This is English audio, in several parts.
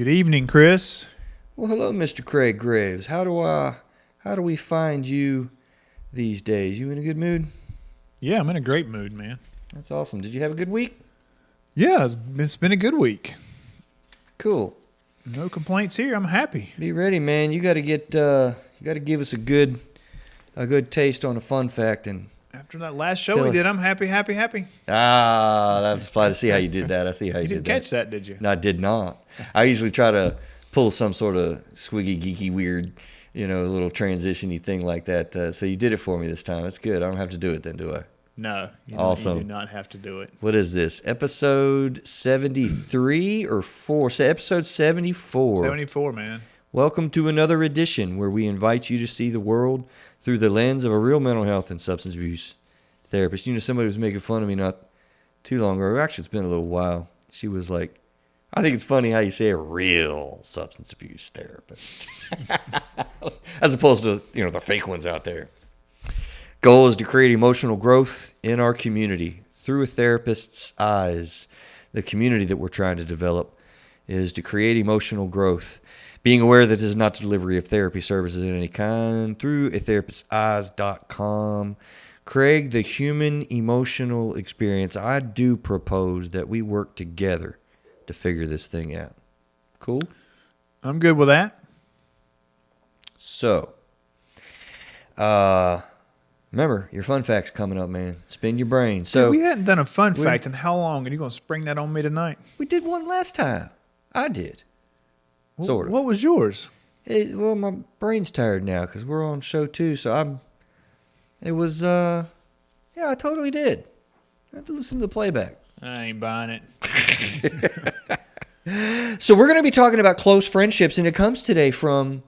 Good evening, Chris. Well, hello, Mr. Craig Graves. How do we find you these days? You in a good mood? Yeah, I'm in a great mood, man. That's awesome. Did you have a good week? Yeah, it's been a good week. Cool. No complaints here. I'm happy. Be ready, man. You got to give us a good taste on a fun fact and After that last show we did, I'm happy. that's fine to see how you did that. I see how you You did didn't catch that, did you? No, I did not. I usually try to pull some sort of swiggy, geeky, weird, little transition-y thing like that. So you did it for me this time. That's good. I don't have to do it then, do I? No. Awesome. You do not have to do it. What is this? Episode 73 or 4? Episode 74. 74, man. Welcome to another edition where we invite you to see the world through the lens of a real mental health and substance abuse therapist. Somebody was making fun of me not too long ago. Actually, it's been a little while. She was like, I think it's funny how you say a real substance abuse therapist. As opposed to, the fake ones out there. Goal is to create emotional growth in our community through a therapist's eyes. The community that we're trying to develop is to create emotional growth. Being aware that this is not delivery of therapy services of any kind through a therapist'seyes.com. Craig, the human emotional experience, I do propose that we work together to figure this thing out. Cool? I'm good with that. So, remember, your fun fact's coming up, man. Spin your brain. So Dude, we hadn't done a fun fact in how long? And you going to spring that on me tonight? We did one last time. I did. Sort of. What was yours? Well, my brain's tired now because we're on show 2. So I totally did. I had to listen to the playback. I ain't buying it. So we're going to be talking about close friendships, and it comes today from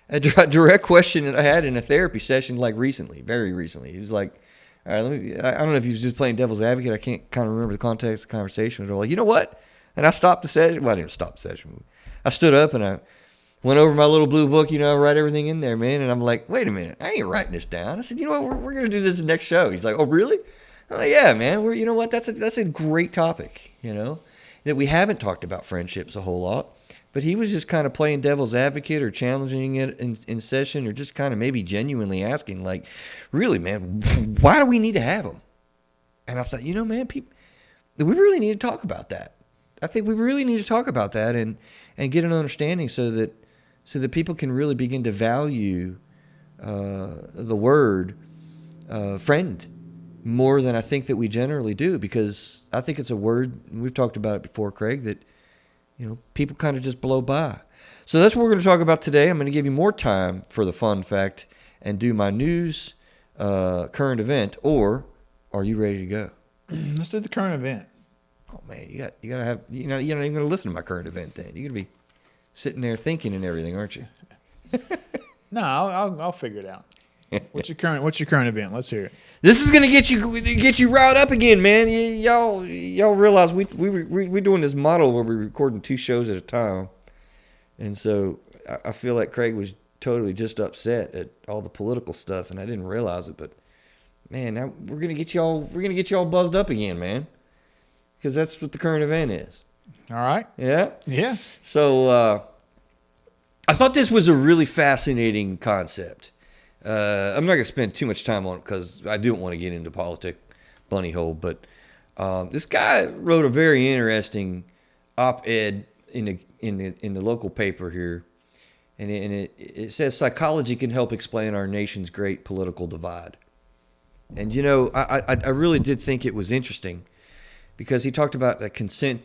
a direct question that I had in a therapy session very recently. He was like, all right, I don't know if he was just playing devil's advocate. I can't kind of remember the context of the conversation. But like, you know what? And I stopped the session. Well, I didn't stop the session. I stood up and I went over my little blue book. I write everything in there, man. And I'm like, wait a minute. I ain't writing this down. I said, you know what? We're going to do this the next show. He's like, oh, really? I'm like, yeah, man. You know what? That's a great topic, that we haven't talked about friendships a whole lot. But he was just kind of playing devil's advocate or challenging it in session or just kind of maybe genuinely asking, like, really, man, why do we need to have them? And I thought, man, we really need to talk about that. I think we really need to talk about that and get an understanding so that people can really begin to value the word friend more than I think that we generally do, because I think it's a word, and we've talked about it before, Craig, that people kind of just blow by. So that's what we're going to talk about today. I'm going to give you more time for the fun fact and do my news current event, or are you ready to go? Let's do the current event. Oh man, you gotta have you're not even gonna listen to my current event then. You're gonna be sitting there thinking and everything, aren't you? No, I'll figure it out. What's your current event? Let's hear it. This is gonna get you riled up again, man. Y'all realize we're doing this model where we're recording 2 shows at a time, and so I feel like Craig was totally just upset at all the political stuff, and I didn't realize it. But man, now we're gonna get y'all buzzed up again, man. Because that's what the current event is. All right. Yeah? Yeah. So I thought this was a really fascinating concept. I'm not going to spend too much time on it because I don't want to get into politics bunny hole. But this guy wrote a very interesting op-ed in the local paper here. And it says, psychology can help explain our nation's great political divide. And, I really did think it was interesting, because he talked about the contention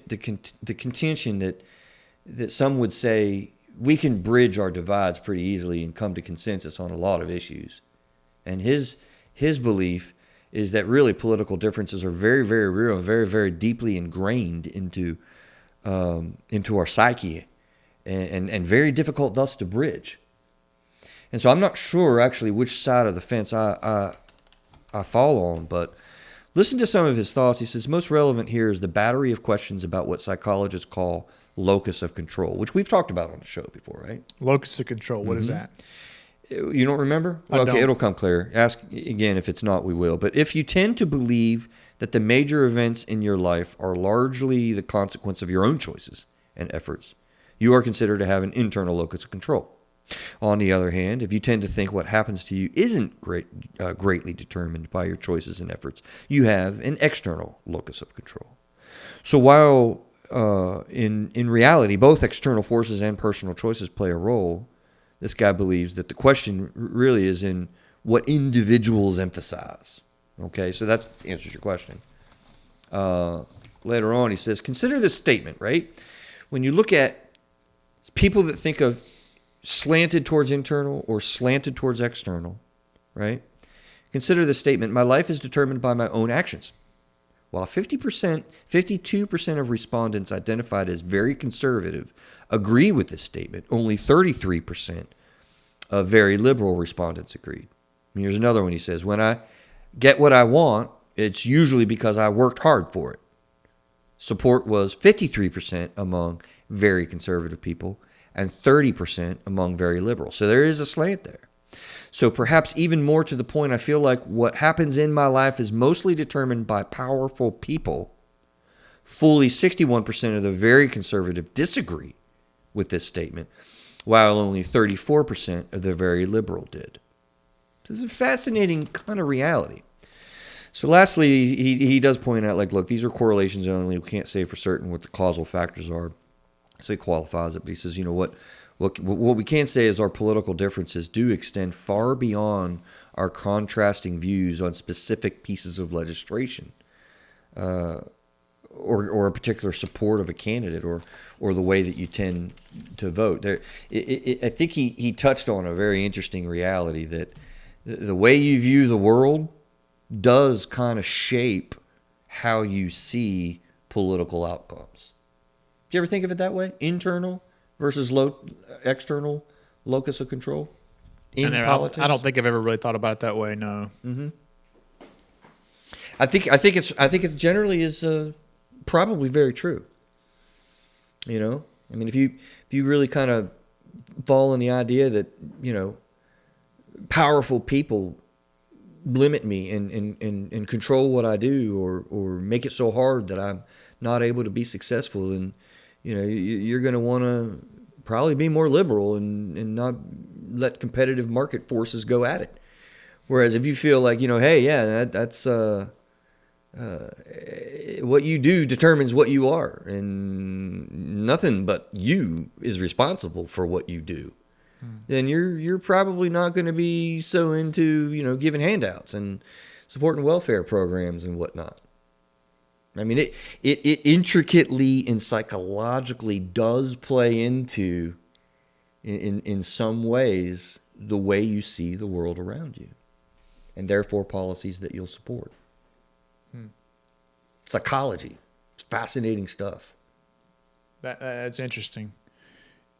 that some would say we can bridge our divides pretty easily and come to consensus on a lot of issues. And his belief is that really political differences are very, very real and very, very deeply ingrained into our psyche and very difficult thus to bridge. And so I'm not sure actually which side of the fence I fall on, but listen to some of his thoughts. He says, most relevant here is the battery of questions about what psychologists call locus of control, which we've talked about on the show before, right? Locus of control. What is that? You don't remember? I don't. It'll come clear. Ask again. If it's not, we will. But if you tend to believe that the major events in your life are largely the consequence of your own choices and efforts, you are considered to have an internal locus of control. On the other hand, if you tend to think what happens to you isn't greatly determined by your choices and efforts, you have an external locus of control. So while in reality, both external forces and personal choices play a role, this guy believes that the question really is in what individuals emphasize. Okay, so that answers your question. Later on, he says, consider this statement, right? When you look at people that think of slanted towards internal or slanted towards external, right? Consider this statement, my life is determined by my own actions. While 52% of respondents identified as very conservative agree with this statement, only 33% of very liberal respondents agreed. And here's another one. He says, when I get what I want, it's usually because I worked hard for it. Support was 53% among very conservative people and 30% among very liberal. So there is a slant there. So perhaps even more to the point, I feel like what happens in my life is mostly determined by powerful people. Fully 61% of the very conservative disagree with this statement, while only 34% of the very liberal did. This is a fascinating kind of reality. So lastly, he does point out, like, look, these are correlations only. We can't say for certain what the causal factors are. So he qualifies it, but he says, you know, what we can say is our political differences do extend far beyond our contrasting views on specific pieces of legislation, or a particular support of a candidate, or the way that you tend to vote. I think he touched on a very interesting reality that the way you view the world does kind of shape how you see political outcomes. Do you ever think of it that way? Internal versus external locus of control in politics? I don't think I've ever really thought about it that way, no. Mm-hmm. I think it generally is probably very true. You know? I mean, if you really kind of fall in the idea that, you know, powerful people limit me and control what I do, or make it so hard that I'm not able to be successful, and you know, you're going to want to probably be more liberal and not let competitive market forces go at it. Whereas if you feel like, you know, hey, yeah, that's what you do determines what you are, and nothing but you is responsible for what you do, then you're probably not going to be so into, you know, giving handouts and supporting welfare programs and whatnot. I mean, it intricately and psychologically does play into, in some ways, the way you see the world around you, and therefore policies that you'll support. Psychology. It's fascinating stuff. That's interesting.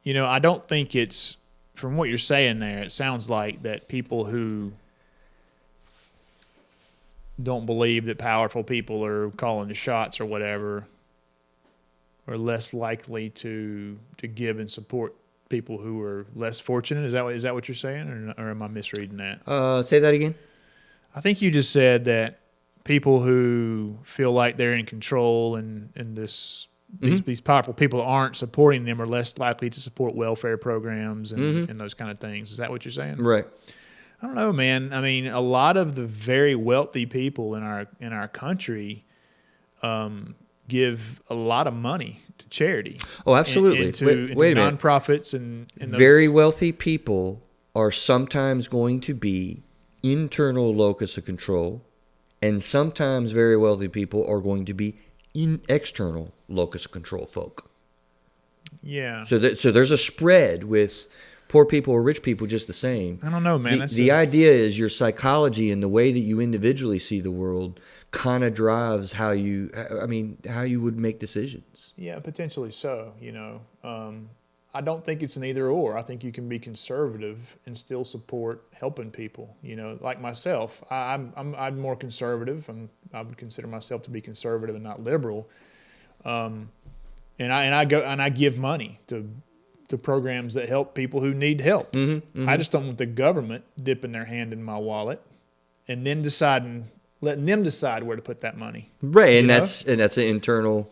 You know, I don't think it's, from what you're saying there, it sounds like that people who don't believe that powerful people are calling the shots or whatever are less likely to give and support people who are less fortunate. Is that what you're saying, or am I misreading that? Say that again. I think you just said that people who feel like they're in control and these powerful people aren't supporting them are less likely to support welfare programs and those kind of things. Is that what you're saying? Right. I don't know, man. I mean, a lot of the very wealthy people in our country give a lot of money to charity. Oh, absolutely. Into nonprofits and those. Very wealthy people are sometimes going to be internal locus of control, and sometimes very wealthy people are going to be external locus of control folk. Yeah. So there's a spread with poor people or rich people just the same. I don't know, man. The idea is your psychology and the way that you individually see the world kind of drives how you would make decisions. Yeah, potentially so. You know, I don't think it's an either or. I think you can be conservative and still support helping people. You know, like myself, I'm more conservative. I would consider myself to be conservative and not liberal. And I give money to programs that help people who need help. I just don't want the government dipping their hand in my wallet and then letting them decide where to put that money. Right, and that's an internal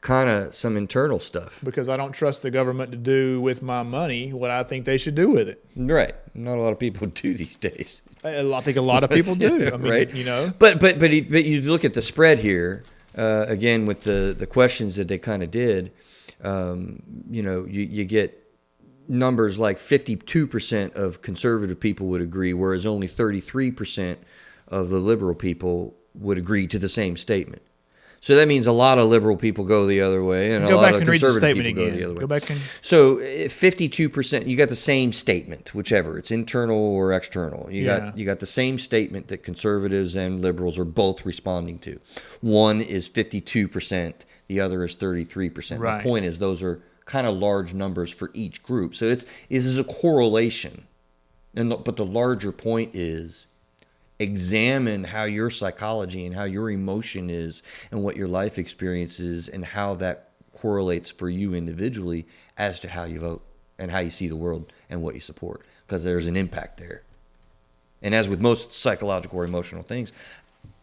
kind of some internal stuff. Because I don't trust the government to do with my money what I think they should do with it. Right. Not a lot of people do these days. I think a lot of people do. I mean, right. you know. But you look at the spread here, again, with the questions that they kind of did, you know, you get numbers like 52% of conservative people would agree, whereas only 33% of the liberal people would agree to the same statement. So that means a lot of liberal people go the other way, and a lot of conservative people go the other way. Go back and so 52%, you got the same statement, whichever it's internal or external. You got the same statement that conservatives and liberals are both responding to. One is 52%, the other is 33%. Right. My point is those are kind of large numbers for each group. So this is a correlation, but the larger point is, examine how your psychology and how your emotion is and what your life experience is and how that correlates for you individually as to how you vote and how you see the world and what you support, because there's an impact there. And as with most psychological or emotional things,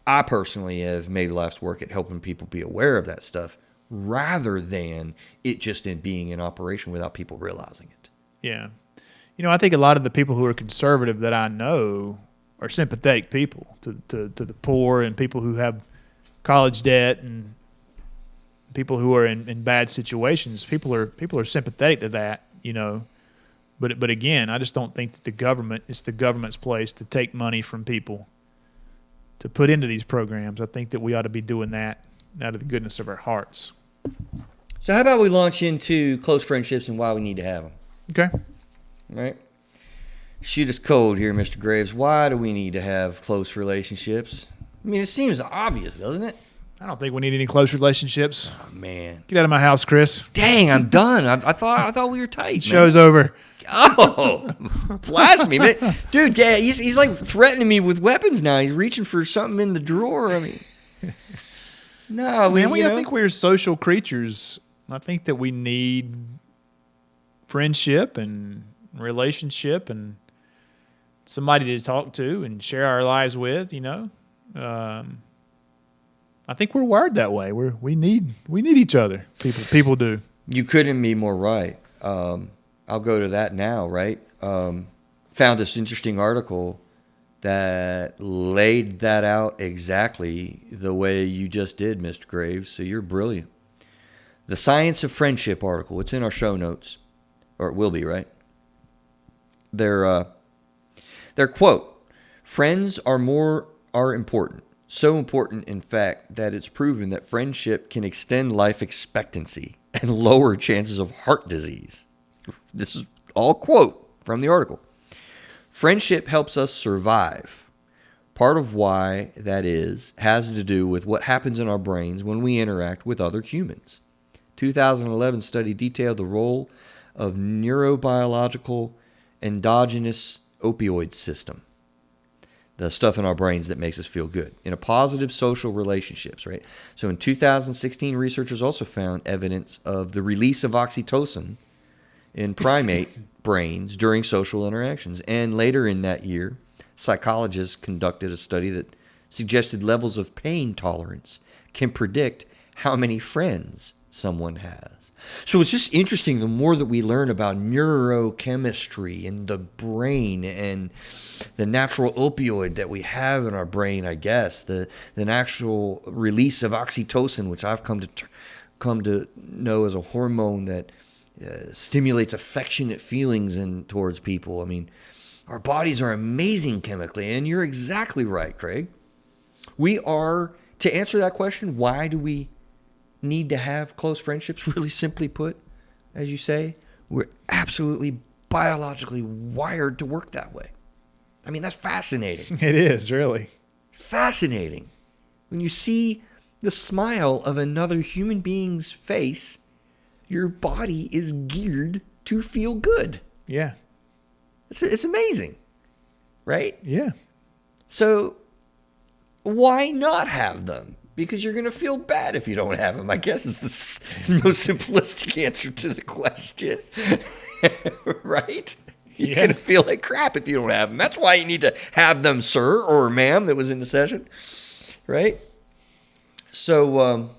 I personally have made life's work at helping people be aware of that stuff rather than it just in being in operation without people realizing it. Yeah. You know, I think a lot of the people who are conservative that I know are sympathetic people to the poor and people who have college debt and people who are in bad situations. People are sympathetic to that, you know. But again, I just don't think that it's the government's place to take money from people to put into these programs. I think that we ought to be doing that out of the goodness of our hearts. So how about we launch into close friendships and why we need to have them? Okay. All right. Shoot us cold here, Mr. Graves. Why do we need to have close relationships? I mean, it seems obvious, doesn't it? I don't think we need any close relationships. Oh, man. Get out of my house, Chris. Dang, I'm done. I thought we were tight. Show's over. Oh, blast me, man. Dude, he's like threatening me with weapons now. He's reaching for something in the drawer. I mean, no, I think we're social creatures. I think that we need friendship and relationship and somebody to talk to and share our lives with, you know. I think we're wired that way. We need each other. People do. You couldn't be more right. I'll go to that now, right? Found this interesting article that laid that out exactly the way you just did, Mr. Graves. So you're brilliant. The Science of Friendship article. It's in our show notes, or it will be, right? Their quote: "Friends are important. So important, in fact, that it's proven that friendship can extend life expectancy and lower chances of heart disease." This is all quote from the article. "Friendship helps us survive. Part of why that has to do with what happens in our brains when we interact with other humans. 2011 study detailed the role of neurobiological endogenous opioid system, the stuff in our brains that makes us feel good, in a positive social relationships, right? So in 2016, researchers also found evidence of the release of oxytocin in primate brains during social interactions. And later in that year, psychologists conducted a study that suggested levels of pain tolerance can predict how many friends someone has. So it's just interesting, the more that we learn about neurochemistry in the brain and the natural opioid that we have in our brain, I guess, the actual release of oxytocin, which I've come to know as a hormone that stimulates affectionate feelings towards people. I mean, our bodies are amazing chemically, and you're exactly right, Craig. We are, to answer that question, why do we need to have close friendships? Really simply put, as you say, we're absolutely biologically wired to work that way. I mean, that's fascinating. It is, really. Fascinating. When you see the smile of another human being's face, your body is geared to feel good. Yeah. It's amazing, right? Yeah. So why not have them? Because you're going to feel bad if you don't have them, I guess, is the most simplistic answer to the question. Right? You're going to feel like crap if you don't have them. That's why you need to have them, sir or ma'am, that was in the session. Right? So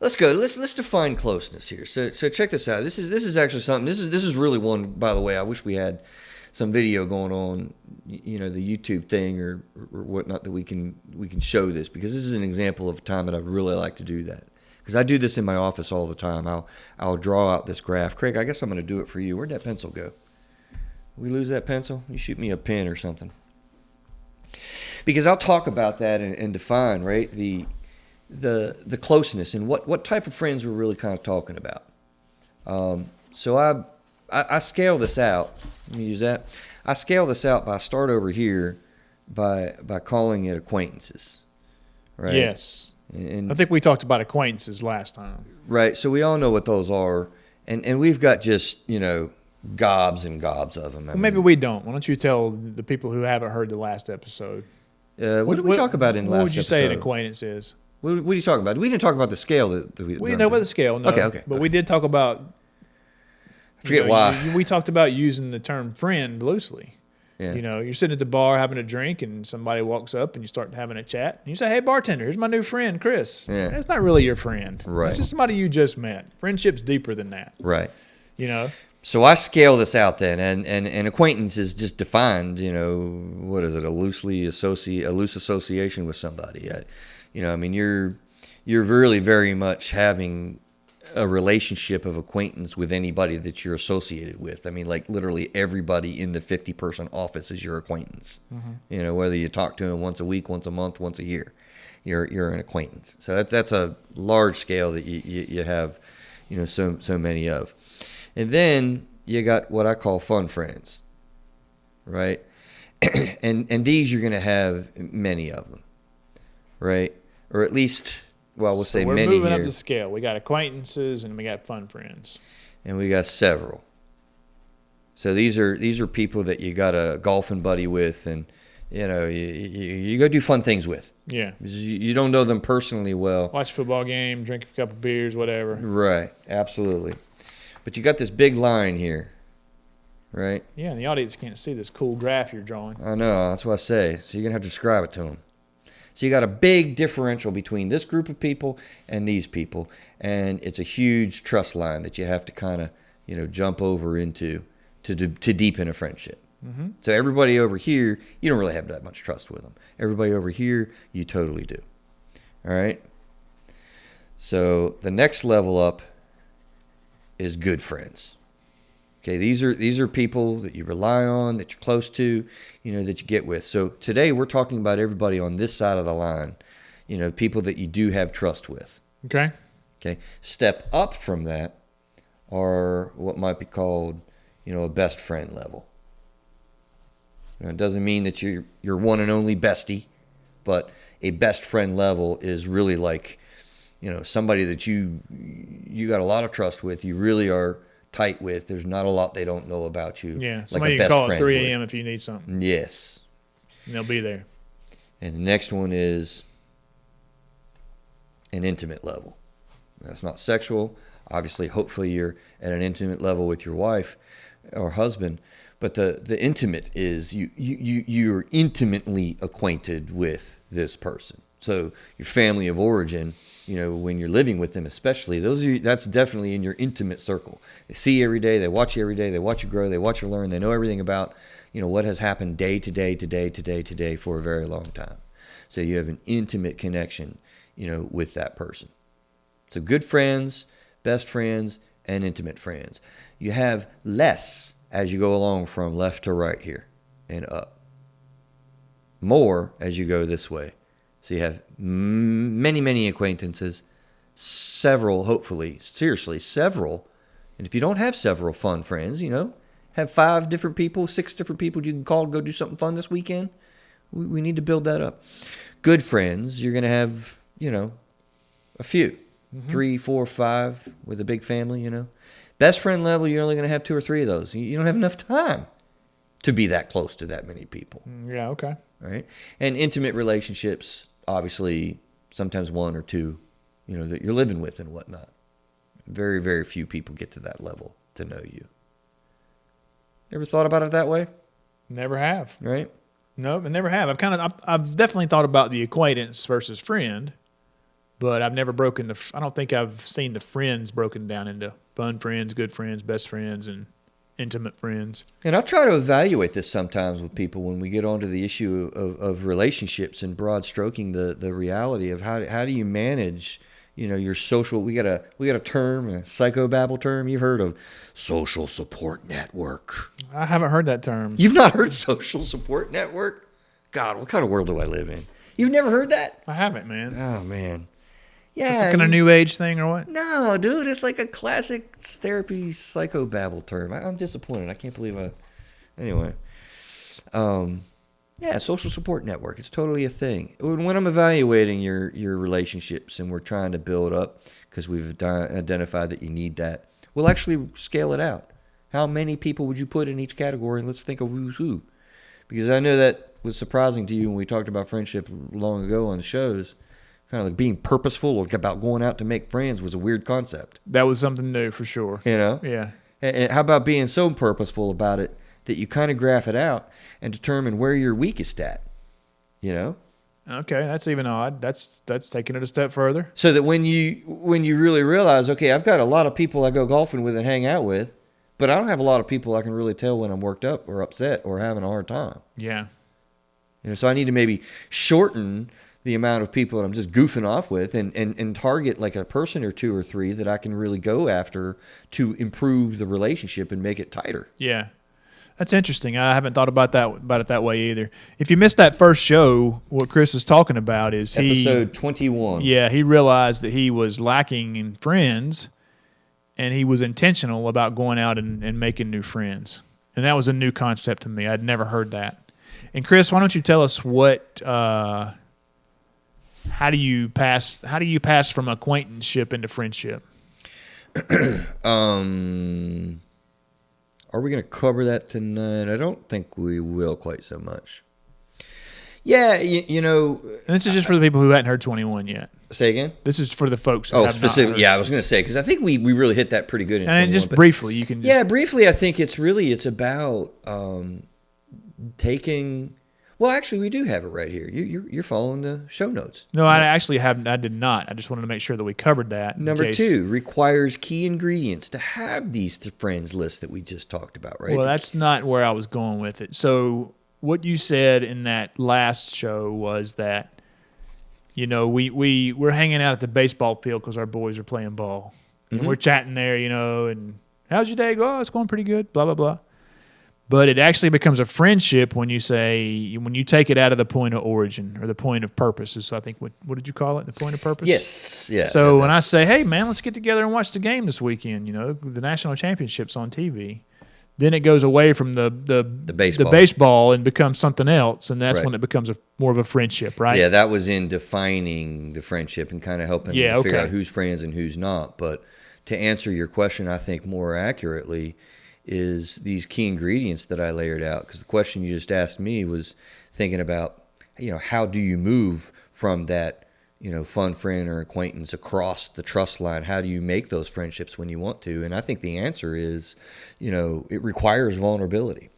let's go. Let's define closeness here. So check this out. This is actually something. This is really one. By the way, I wish we had some video going on, the YouTube thing or whatnot that we can show this, because this is an example of a time that I really like to do that. Because I do this in my office all the time. I'll draw out this graph. Craig, I guess I'm going to do it for you. Where'd that pencil go? We lose that pencil? You shoot me a pen or something. Because I'll talk about that and define, right, the closeness and what type of friends we're really kind of talking about. So I scale this out. Let me use that. I scale this out by start over here by calling it acquaintances, right? Yes. And I think we talked about acquaintances last time. Right. So we all know what those are, and we've got just gobs and gobs of them. Well, maybe we don't. Why don't you tell the people who haven't heard the last episode? What did we talk about in last episode? What would you say an acquaintance is? What are you talking about? We didn't talk about the scale that we didn't talk about the scale, no. Okay. But we did talk about... I forget why. We talked about using the term friend loosely. Yeah. You're sitting at the bar having a drink and somebody walks up and you start having a chat. And you say, hey, bartender, here's my new friend, Chris. Yeah. That's not really your friend. Right. It's just somebody you just met. Friendship's deeper than that. Right. So I scale this out then, and acquaintance is just defined, what is it, a loose association with somebody. You're really very much having a relationship of acquaintance with anybody that you're associated with. I mean, like literally everybody in the 50-person office is your acquaintance. Mm-hmm. Whether you talk to them once a week, once a month, once a year, you're an acquaintance. So that's a large scale that you have, so many of. And then you got what I call fun friends, right? and these you're going to have many of them, right? Or at least, well, we'll say many here. We're moving up the scale. We got acquaintances and we got fun friends. And we got several. So these are people that you got a golfing buddy with, and you go do fun things with. Yeah. You don't know them personally well. Watch a football game, drink a couple beers, whatever. Right. Absolutely. But you got this big line here, right? Yeah, and the audience can't see this cool graph you're drawing. I know. That's what I say. So you're going to have to describe it to them. So you got a big differential between this group of people and these people, and it's a huge trust line that you have to kind of, jump over into to deepen a friendship. Mm-hmm. So everybody over here, you don't really have that much trust with them. Everybody over here, you totally do. All right? So the next level up is good friends. Okay, these are people that you rely on, that you're close to, that you get with. So today we're talking about everybody on this side of the line, people that you do have trust with. Okay. Okay. Step up from that are what might be called, a best friend level. It doesn't mean that you're one and only bestie, but a best friend level is really like, somebody that you got a lot of trust with, you really are tight with. There's not a lot they don't know about you. Yeah, somebody you can call at 3 a.m. if you need something. Yes. And they'll be there. And the next one is an intimate level. That's not sexual. Obviously, hopefully you're at an intimate level with your wife or husband. But the intimate is you're intimately acquainted with this person. So your family of origin, when you're living with them especially, that's definitely in your intimate circle. They see you every day, they watch you every day, they watch you grow, they watch you learn, they know everything about, what has happened day to day for a very long time. So you have an intimate connection, with that person. So good friends, best friends, and intimate friends. You have less as you go along from left to right here and up. More as you go this way. So you have many acquaintances, several, hopefully, seriously, several. And if you don't have several fun friends, have 5 different people, 6 different people you can call to go do something fun this weekend. We need to build that up. Good friends, you're going to have, a few. Mm-hmm. 3, 4, 5 with a big family, Best friend level, you're only going to have 2 or 3 of those. You don't have enough time to be that close to that many people. Yeah, okay. Right? And intimate relationships, obviously, sometimes 1 or 2, that you're living with and whatnot. Very, very few people get to that level to know you. Ever thought about it that way? Never have. Right? Nope, I never have. I've definitely thought about the acquaintance versus friend, but I've never I don't think I've seen the friends broken down into fun friends, good friends, best friends, and intimate friends. And I try to evaluate this sometimes with people when we get onto the issue of relationships and broad stroking the reality of how do you manage, your social. We got a term, a psychobabble term. You've heard of social support network. I haven't heard that term. You've not heard social support network? God, what kind of world do I live in? You've never heard that? I haven't, man. Oh, man. It's Yeah. like kind of new age thing or what? No, dude, it's like a classic therapy psychobabble term. I'm disappointed. I can't believe Anyway. Yeah, social support network. It's totally a thing. When I'm evaluating your relationships and we're trying to build up because we've identified that you need that, we'll actually scale it out. How many people would you put in each category? And let's think of who's who. Because I know that was surprising to you when we talked about friendship long ago on the shows. Kind of like being purposeful about going out to make friends was a weird concept. That was something new for sure. Yeah. And how about being so purposeful about it that you kind of graph it out and determine where you're weakest at? Okay, that's even odd. That's taking it a step further. So that when you really realize, okay, I've got a lot of people I go golfing with and hang out with, but I don't have a lot of people I can really tell when I'm worked up or upset or having a hard time. Yeah. So I need to maybe shorten the amount of people that I'm just goofing off with and target like a person or two or three that I can really go after to improve the relationship and make it tighter. Yeah. That's interesting. I haven't thought about it that way either. If you missed that first show, what Chris is talking about is episode 21. Yeah, he realized that he was lacking in friends, and he was intentional about going out and making new friends. And that was a new concept to me. I'd never heard that. And Chris, why don't you tell us how do you pass from acquaintanceship into friendship? Are we going to cover that tonight? I don't think we will quite so much. Yeah, And this is just for the people who hadn't heard 21 yet. Say again? This is for the folks who have specifically. not heard. Yeah, I was going to say, because I think we really hit that pretty good in 21. And just briefly, you can just... Yeah, briefly, I think it's about taking... Well, actually, we do have it right here. You're following the show notes. No, I actually haven't. I did not. I just wanted to make sure that we covered that. Number 2, requires key ingredients to have these friends list that we just talked about, right? Well, that's not where I was going with it. So what you said in that last show was that, we're hanging out at the baseball field because our boys are playing ball. And we're chatting there, and how's your day go? Oh, it's going pretty good, blah, blah, blah. But it actually becomes a friendship when you take it out of the point of origin or the point of purpose. So I think, what did you call it? The point of purpose? Yes. Yeah. So when I say, hey, man, let's get together and watch the game this weekend, the national championship's on TV, then it goes away from the baseball and becomes something else. And that's when it becomes more of a friendship, right? Yeah, that was in defining the friendship and kind of helping to figure out who's friends and who's not. But to answer your question, I think more accurately, is these key ingredients that I layered out. Because the question you just asked me was thinking about, how do you move from that, fun friend or acquaintance across the trust line? How do you make those friendships when you want to? And I think the answer is, it requires vulnerability.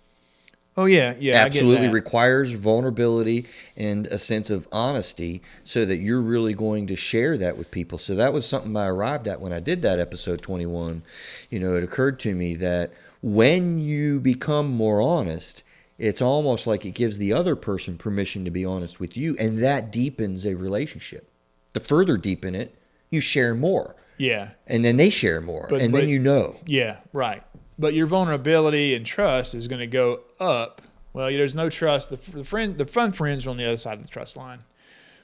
Oh, yeah. Absolutely I get that. requires vulnerability and a sense of honesty so that you're really going to share that with people. So that was something I arrived at when I did that episode 21. It occurred to me that when you become more honest, it's almost like it gives the other person permission to be honest with you, and that deepens a relationship. To further deepen it, you share more. Yeah. And then they share more, then Yeah, right. But your vulnerability and trust is going to go up. Well, there's no trust. The fun friends are on the other side of the trust line.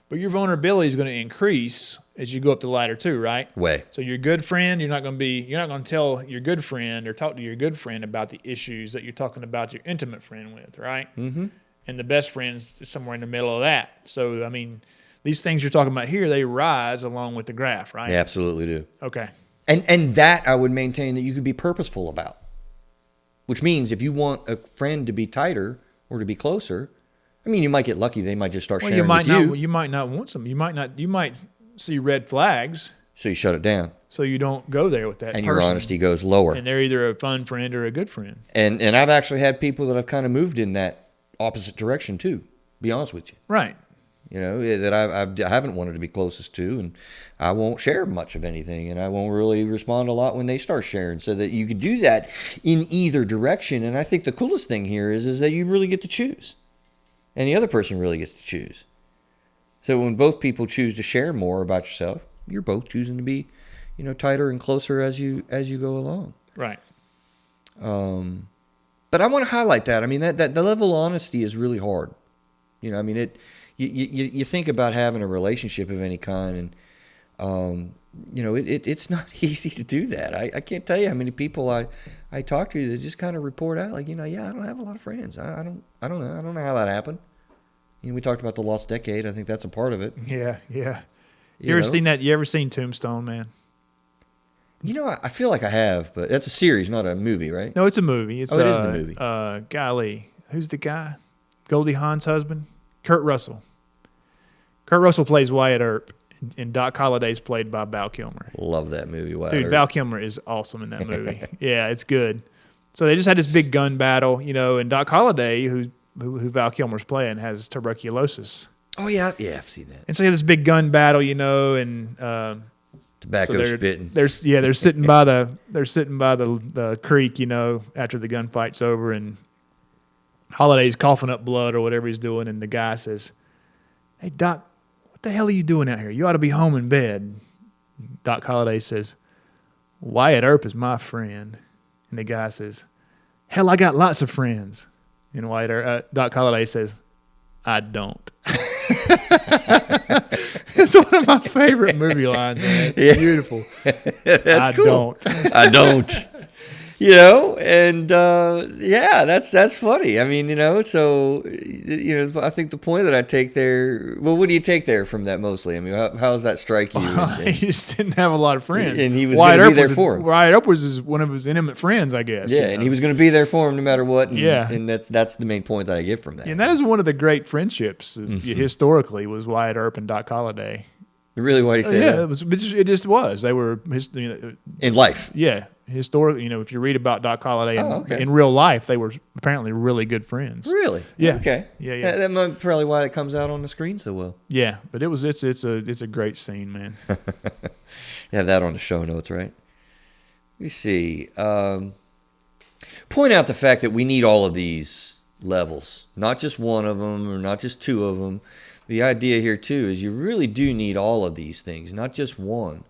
But your vulnerability is going to increase as you go up the ladder too, right? Way. So your good friend, you're not going to tell your good friend or talk to your good friend about the issues that you're talking about your intimate friend with, right? Mm-hmm. And the best friend's somewhere in the middle of that. So, these things you're talking about here, they rise along with the graph, right? They absolutely do. Okay. And that I would maintain that you could be purposeful about. Which means if you want a friend to be tighter or to be closer, you might get lucky. They might just start sharing with you. You might not want some. You might see red flags. So you shut it down. So you don't go there with that and person. Your honesty goes lower. And they're either a fun friend or a good friend. And I've actually had people that I've kind of moved in that opposite direction too, be honest with you. Right. that I haven't wanted to be closest to, and I won't share much of anything, and I won't really respond a lot when they start sharing, so that you could do that in either direction. And I think the coolest thing here is that you really get to choose, and the other person really gets to choose. So when both people choose to share more about yourself, you're both choosing to be, tighter and closer as you go along. Right. But I want to highlight that. I mean, that the level of honesty is really hard. You think about having a relationship of any kind, and it's not easy to do that. I can't tell you how many people I talk to that just kind of report out like, yeah, I don't have a lot of friends. I don't know how that happened. We talked about the lost decade. I think that's a part of it. Yeah. You ever seen that? You ever seen Tombstone, man? I feel like I have, but that's a series, not a movie, right? No, it's a movie. It is the movie. Golly, who's the guy? Goldie Hawn's husband? Kurt Russell. Kurt Russell plays Wyatt Earp, and Doc Holliday's played by Val Kilmer. Love that movie, Wyatt Dude, Earp. Val Kilmer is awesome in that movie. Yeah, it's good. So they just had this big gun battle, and Doc Holliday, who Val Kilmer's playing, has tuberculosis. Oh, yeah. Yeah, I've seen that. And so they had this big gun battle, and tobacco spitting. They're sitting by the creek, after the gunfight's over, and Holliday's coughing up blood or whatever he's doing, and the guy says, "Hey Doc, what the hell are you doing out here? You ought to be home in bed." Doc Holliday says, "Wyatt Earp is my friend," and the guy says, "Hell, I got lots of friends." And Doc Holliday says, "I don't." It's one of my favorite movie lines, man. It's beautiful. That's cool. I don't. That's funny. I mean, so, I think the point that I take there, well, what do you take there from that mostly? I mean, how does that strike you? He just didn't have a lot of friends. And he was going to be there for him. Wyatt Earp was one of his intimate friends, I guess. Yeah, and he was going to be there for him no matter what. And, and that's the main point that I get from that. And that is one of the great friendships historically, was Wyatt Earp and Doc Holliday. Really, what he said? Yeah, it just was. They were in life. Yeah, historically, if you read about Doc Holliday in real life, they were apparently really good friends. Really? Yeah. Okay. Yeah. That might be probably why it comes out on the screen so well. Yeah, but it's a great scene, man. You have that on the show notes, right? Let me see. Point out the fact that we need all of these levels, not just one of them or not just two of them. The idea here, too, is you really do need all of these things, not just one.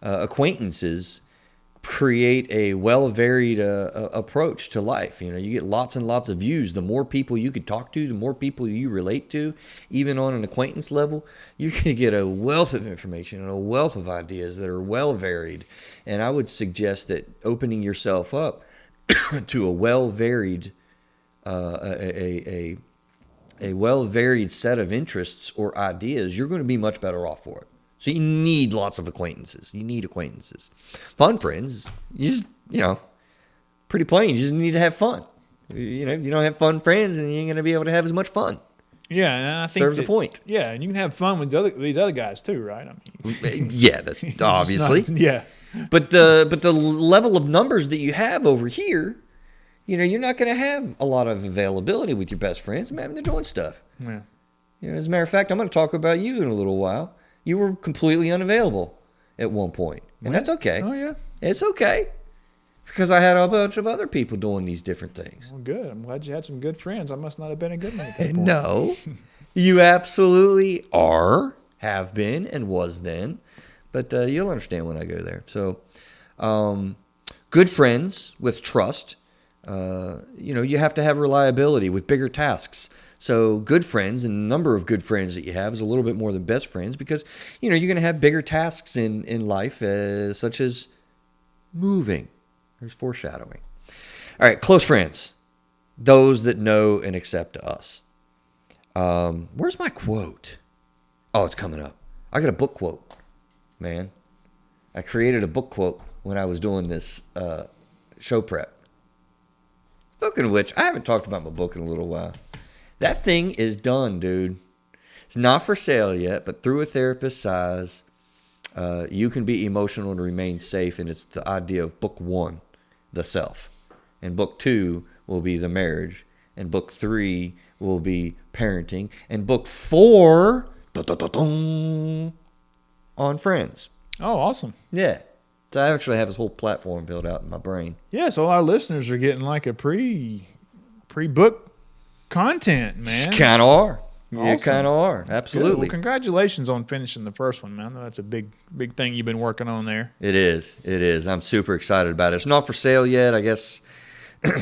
Acquaintances create a well-varied approach to life. You get lots and lots of views. The more people you could talk to, the more people you relate to, even on an acquaintance level, you can get a wealth of information and a wealth of ideas that are well-varied. And I would suggest that opening yourself up to a well-varied a well-varied set of interests or ideas, you're going to be much better off for it. So you need lots of acquaintances. You need acquaintances. Fun friends, you just, pretty plain. You just need to have fun. You don't have fun friends, and you ain't going to be able to have as much fun. Yeah, and I think serves the point. Yeah, and you can have fun with these other guys too, right? I mean, yeah, that's obviously. Yeah, but the level of numbers that you have over here, you're not going to have a lot of availability with your best friends. I'm having to doing stuff. Yeah. As a matter of fact, I'm going to talk about you in a little while. You were completely unavailable at one point, and that's okay. Oh yeah, it's okay, because I had a bunch of other people doing these different things. Well, good. I'm glad you had some good friends. I must not have been a good one at that point. No, you absolutely are, have been, and was then. But you'll understand when I go there. So, good friends with trust. You have to have reliability with bigger tasks. So good friends, and the number of good friends that you have is a little bit more than best friends, because, you're going to have bigger tasks in life, such as moving. There's foreshadowing. All right, close friends. Those that know and accept us. Where's my quote? Oh, it's coming up. I got a book quote, man. I created a book quote when I was doing this show prep. Speaking of which, I haven't talked about my book in a little while. That thing is done, dude. It's not for sale yet, but through a therapist's eyes, you can be emotional and remain safe, and it's the idea of book 1, the self. And book 2 will be the marriage. And book 3 will be parenting. And book 4, on Friends. Oh, awesome. Yeah. So I actually have this whole platform built out in my brain. Yeah, so our listeners are getting like a pre-book content, man. Kind of are. Awesome. Yeah, kind of are. That's Absolutely. good. Well, congratulations on finishing the first one, man. I know that's a big thing you've been working on there. It is. It is. I'm super excited about it. It's not for sale yet. I guess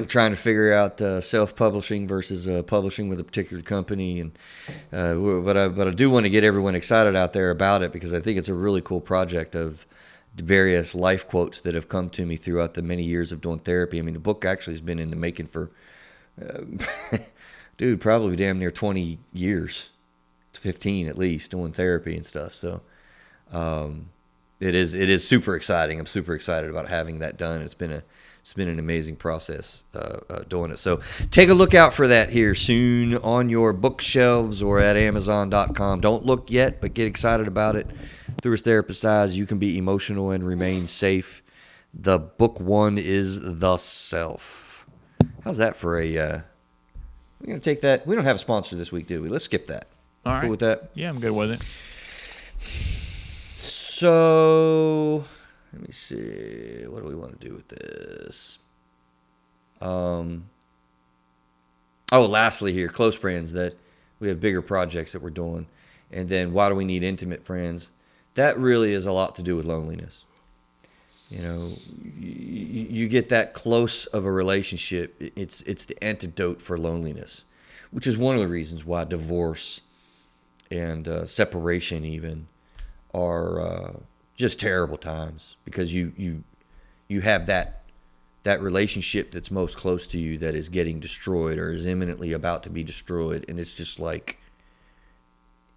trying to figure out self-publishing versus publishing with a particular company, and but I do want to get everyone excited out there about it because I think it's a really cool project of various life quotes that have come to me throughout the many years of doing therapy. I mean, the book actually has been in the making for, dude, probably damn near 20 years, 15 at least, doing therapy and stuff. So it is super exciting. I'm super excited about having that done. It's been an amazing process doing it. So take a look out for that here soon on your bookshelves or at Amazon.com. Don't look yet, but get excited about it. Through his therapist's eyes, you can be emotional and remain safe. The book one is The Self. How's that for a... we're going to take that. We don't have a sponsor this week, do we? Let's skip that. All right. Cool with that? Yeah, I'm good with it. So... let me see. What do we want to do with this? Lastly here, close friends, that we have bigger projects that we're doing. And then why do we need intimate friends? That really is a lot to do with loneliness. You know, you get that close of a relationship. It's the antidote for loneliness, which is one of the reasons why divorce and separation even are just terrible times, because you have that relationship that's most close to you that is getting destroyed or is imminently about to be destroyed, and it's just like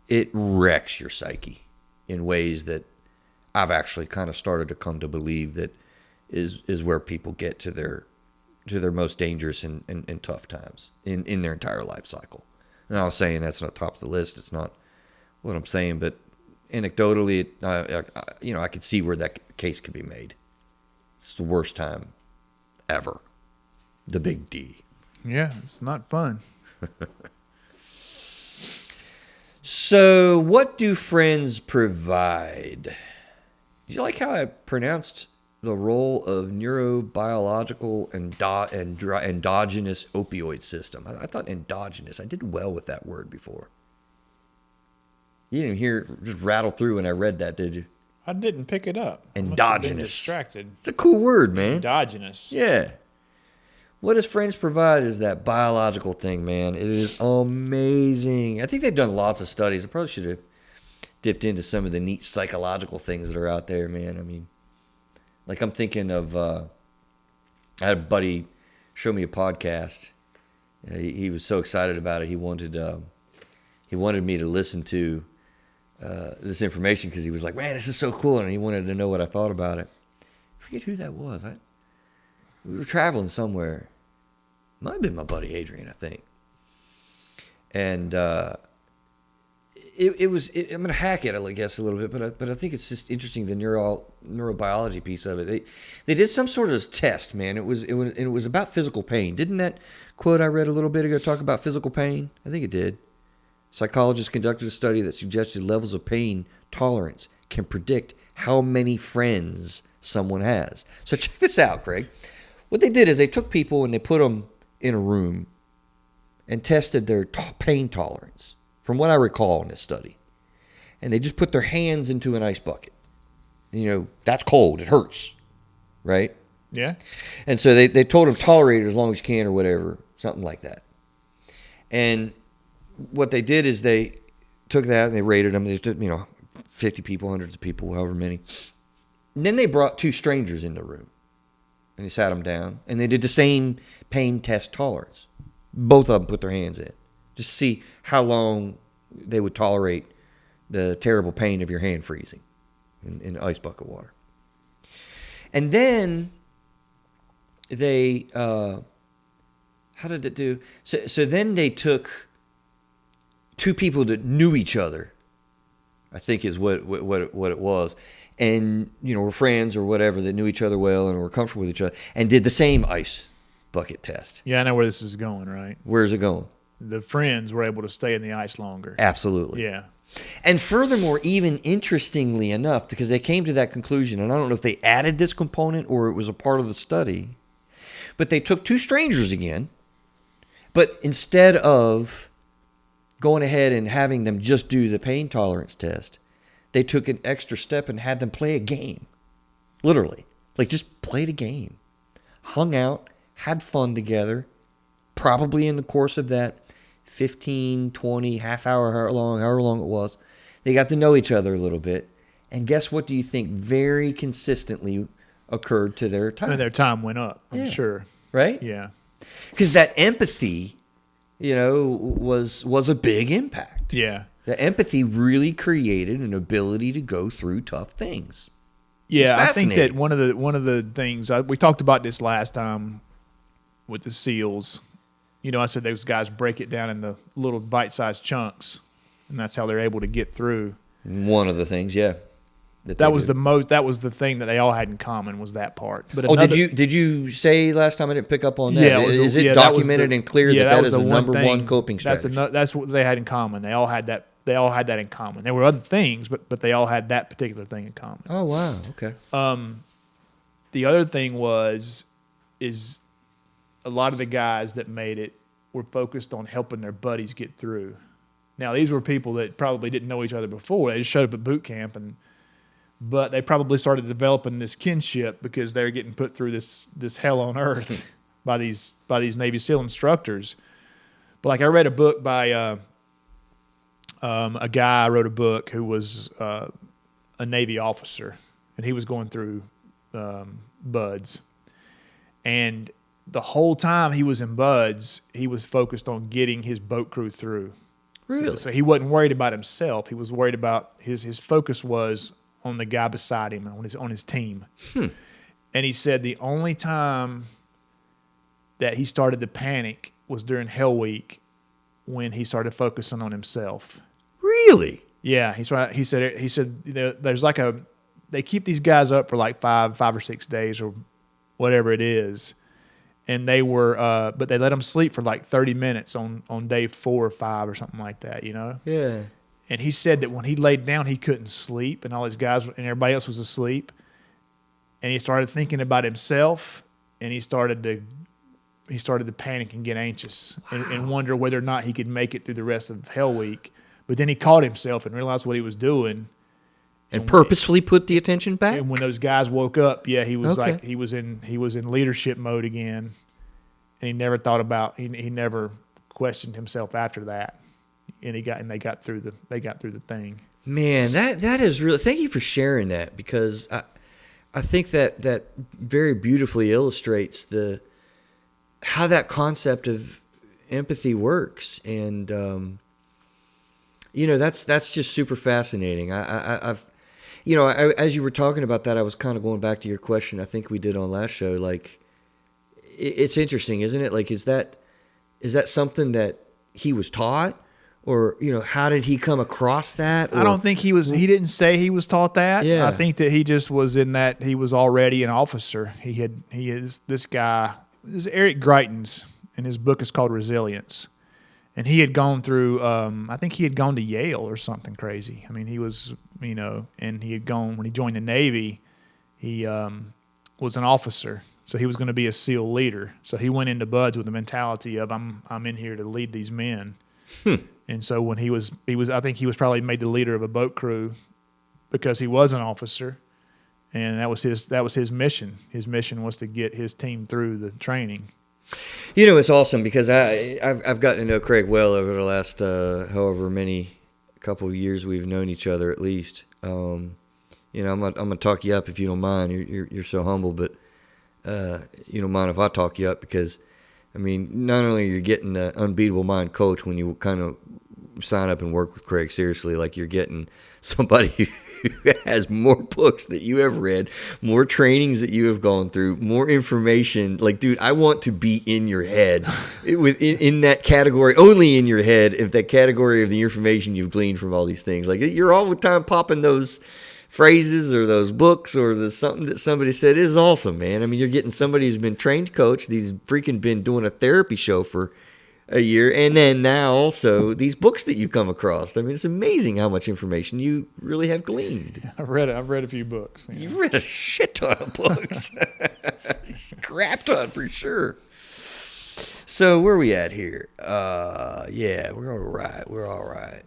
it wrecks your psyche in ways that I've actually kind of started to come to believe that is where people get to their most dangerous and tough times in their entire life cycle. And I was saying that's not top of the list. It's not what I'm saying, but anecdotally, I could see where that case could be made. It's the worst time ever. The big D. Yeah, it's not fun. So, what do Friends provide? Do you like how I pronounced the role of neurobiological endogenous opioid system? I thought endogenous. I did well with that word before. You didn't hear it just rattle through when I read that, did you? I didn't pick it up. Endogenous. I must have been distracted. It's a cool word, man. Endogenous. Yeah. What does Friends provide is that biological thing, man. It is amazing. I think they've done lots of studies. I probably should have dipped into some of the neat psychological things that are out there, man. I mean, like I'm thinking of, I had a buddy show me a podcast. He was so excited about it. He wanted me to listen to this information because he was like, man, this is so cool. And he wanted to know what I thought about it. I forget who that was. We were traveling somewhere. Might have been my buddy Adrian, I think. And it was. I'm going to hack it, I guess, a little bit, but I think it's just interesting, the neurobiology piece of it. They did some sort of test, man. It was about physical pain. Didn't that quote I read a little bit ago talk about physical pain? I think it did. Psychologists conducted a study that suggested levels of pain tolerance can predict how many friends someone has. So check this out, Craig. What they did is they took people and they put them in a room and tested their pain tolerance, from what I recall in this study. And they just put their hands into an ice bucket. You know, that's cold. It hurts, right? Yeah. And so they told them tolerate it as long as you can or whatever, something like that. And what they did is they took that and they rated them. They did, 50 people, hundreds of people, however many. And then they brought two strangers in the room. And they sat them down. And they did the same pain test tolerance. Both of them put their hands in. Just see how long they would tolerate the terrible pain of your hand freezing in ice bucket water. And then they, how did it do? So then they took two people that knew each other, I think is what it was, and were friends or whatever, that knew each other well and were comfortable with each other, and did the same ice bucket test. Yeah, I know where this is going, right? Where's it going? The friends were able to stay in the ice longer. Absolutely. Yeah. And furthermore, even interestingly enough, because they came to that conclusion, and I don't know if they added this component or it was a part of the study, but they took two strangers again, but instead of going ahead and having them just do the pain tolerance test, they took an extra step and had them play a game. Literally. Like, just played a game. Hung out, had fun together, probably in the course of that 15, 20, half hour, however long it was. They got to know each other a little bit. And guess what do you think very consistently occurred to their time? And their time went up, I'm sure. Right? Yeah. Because that empathy, was a big impact. Yeah. The empathy really created an ability to go through tough things. Yeah, I think that one of the things we talked about this last time with the SEALs. I said those guys break it down into little bite-sized chunks, and that's how they're able to get through. One of the things, yeah. That was the thing that they all had in common was that part. But did you say last time I didn't pick up on that? Yeah, is it documented and clear that is the number one coping strategy? That's what they had in common. They all had that. They all had that in common. There were other things, but they all had that particular thing in common. Oh wow, okay. The other thing is a lot of the guys that made it were focused on helping their buddies get through. Now these were people that probably didn't know each other before. They just showed up at boot camp, but they probably started developing this kinship because they're getting put through this hell on earth by these Navy SEAL instructors. But like I read a book by a guy wrote a book who was a Navy officer, and he was going through BUDS. And the whole time he was in BUDS, he was focused on getting his boat crew through. Really? So he wasn't worried about himself. He was worried about his focus was on the guy beside him, on his team. And he said the only time that he started to panic was during Hell Week when he started focusing on himself. Really? Yeah, he said there's like they keep these guys up for like five or 6 days or whatever it is, and they were but they let them sleep for like 30 minutes on day 4 or 5 or something like that, Yeah. And he said that when he laid down, he couldn't sleep, and all his guys and everybody else was asleep, and he started thinking about himself, and he started to panic and get anxious and wonder whether or not he could make it through the rest of Hell Week. But then he caught himself and realized what he was doing, and purposefully put the attention back. And when those guys woke up, he was like he was in leadership mode again, and he never thought about he never questioned himself after that, and they got through the thing. Man, that is really. Thank you for sharing that, because I think that very beautifully illustrates how that concept of empathy works, and that's just super fascinating. I've as you were talking about that, I was kind of going back to your question I think we did on last show. Like, it's interesting, isn't it? Like, is that something that he was taught, or how did he come across that? I don't think he didn't say he was taught that. Yeah. I think that he just was in that he was already an officer. This guy is Eric Greitens, and his book is called Resilience. And he had gone through, I think he had gone to Yale or something crazy. I mean, he was, and he had gone, when he joined the Navy, he was an officer. So he was going to be a SEAL leader. So he went into BUDS with the mentality of, I'm in here to lead these men. And so when he was, I think he was probably made the leader of a boat crew because he was an officer. And that was his mission. His mission was to get his team through the training. It's awesome because I've gotten to know Craig well over the last however many couple of years we've known each other at least. I'm gonna talk you up if you don't mind. You're so humble, but you don't mind if I talk you up, because I mean, not only are you getting the unbeatable mind coach when you kind of sign up and work with Craig seriously, like you're getting somebody who has more books that you have read, more trainings that you have gone through, more information. Like, dude, I want to be in your head, in that category, only in your head, if that category of the information you've gleaned from all these things. Like, you're all the time popping those phrases or those books or something that somebody said. It is awesome, man. I mean, you're getting somebody who's been trained coach. He's freaking been doing a therapy show for a year. And then now also these books that you come across. I mean, it's amazing how much information you really have gleaned. I've read a few books. You've read a shit ton of books. Crap ton for sure. So where are we at here? Yeah, we're all right. We're all right.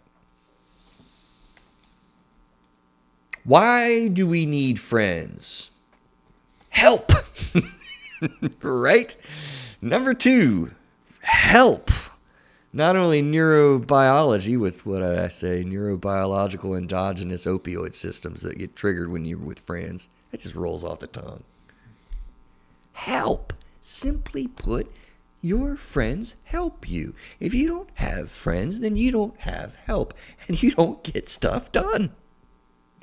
Why do we need friends? Help. Right? Number 2, help. Not only neurobiology with what I say, neurobiological endogenous opioid systems that get triggered when you're with friends. It just rolls off the tongue. Help. Simply put, your friends help you. If you don't have friends, then you don't have help, and you don't get stuff done.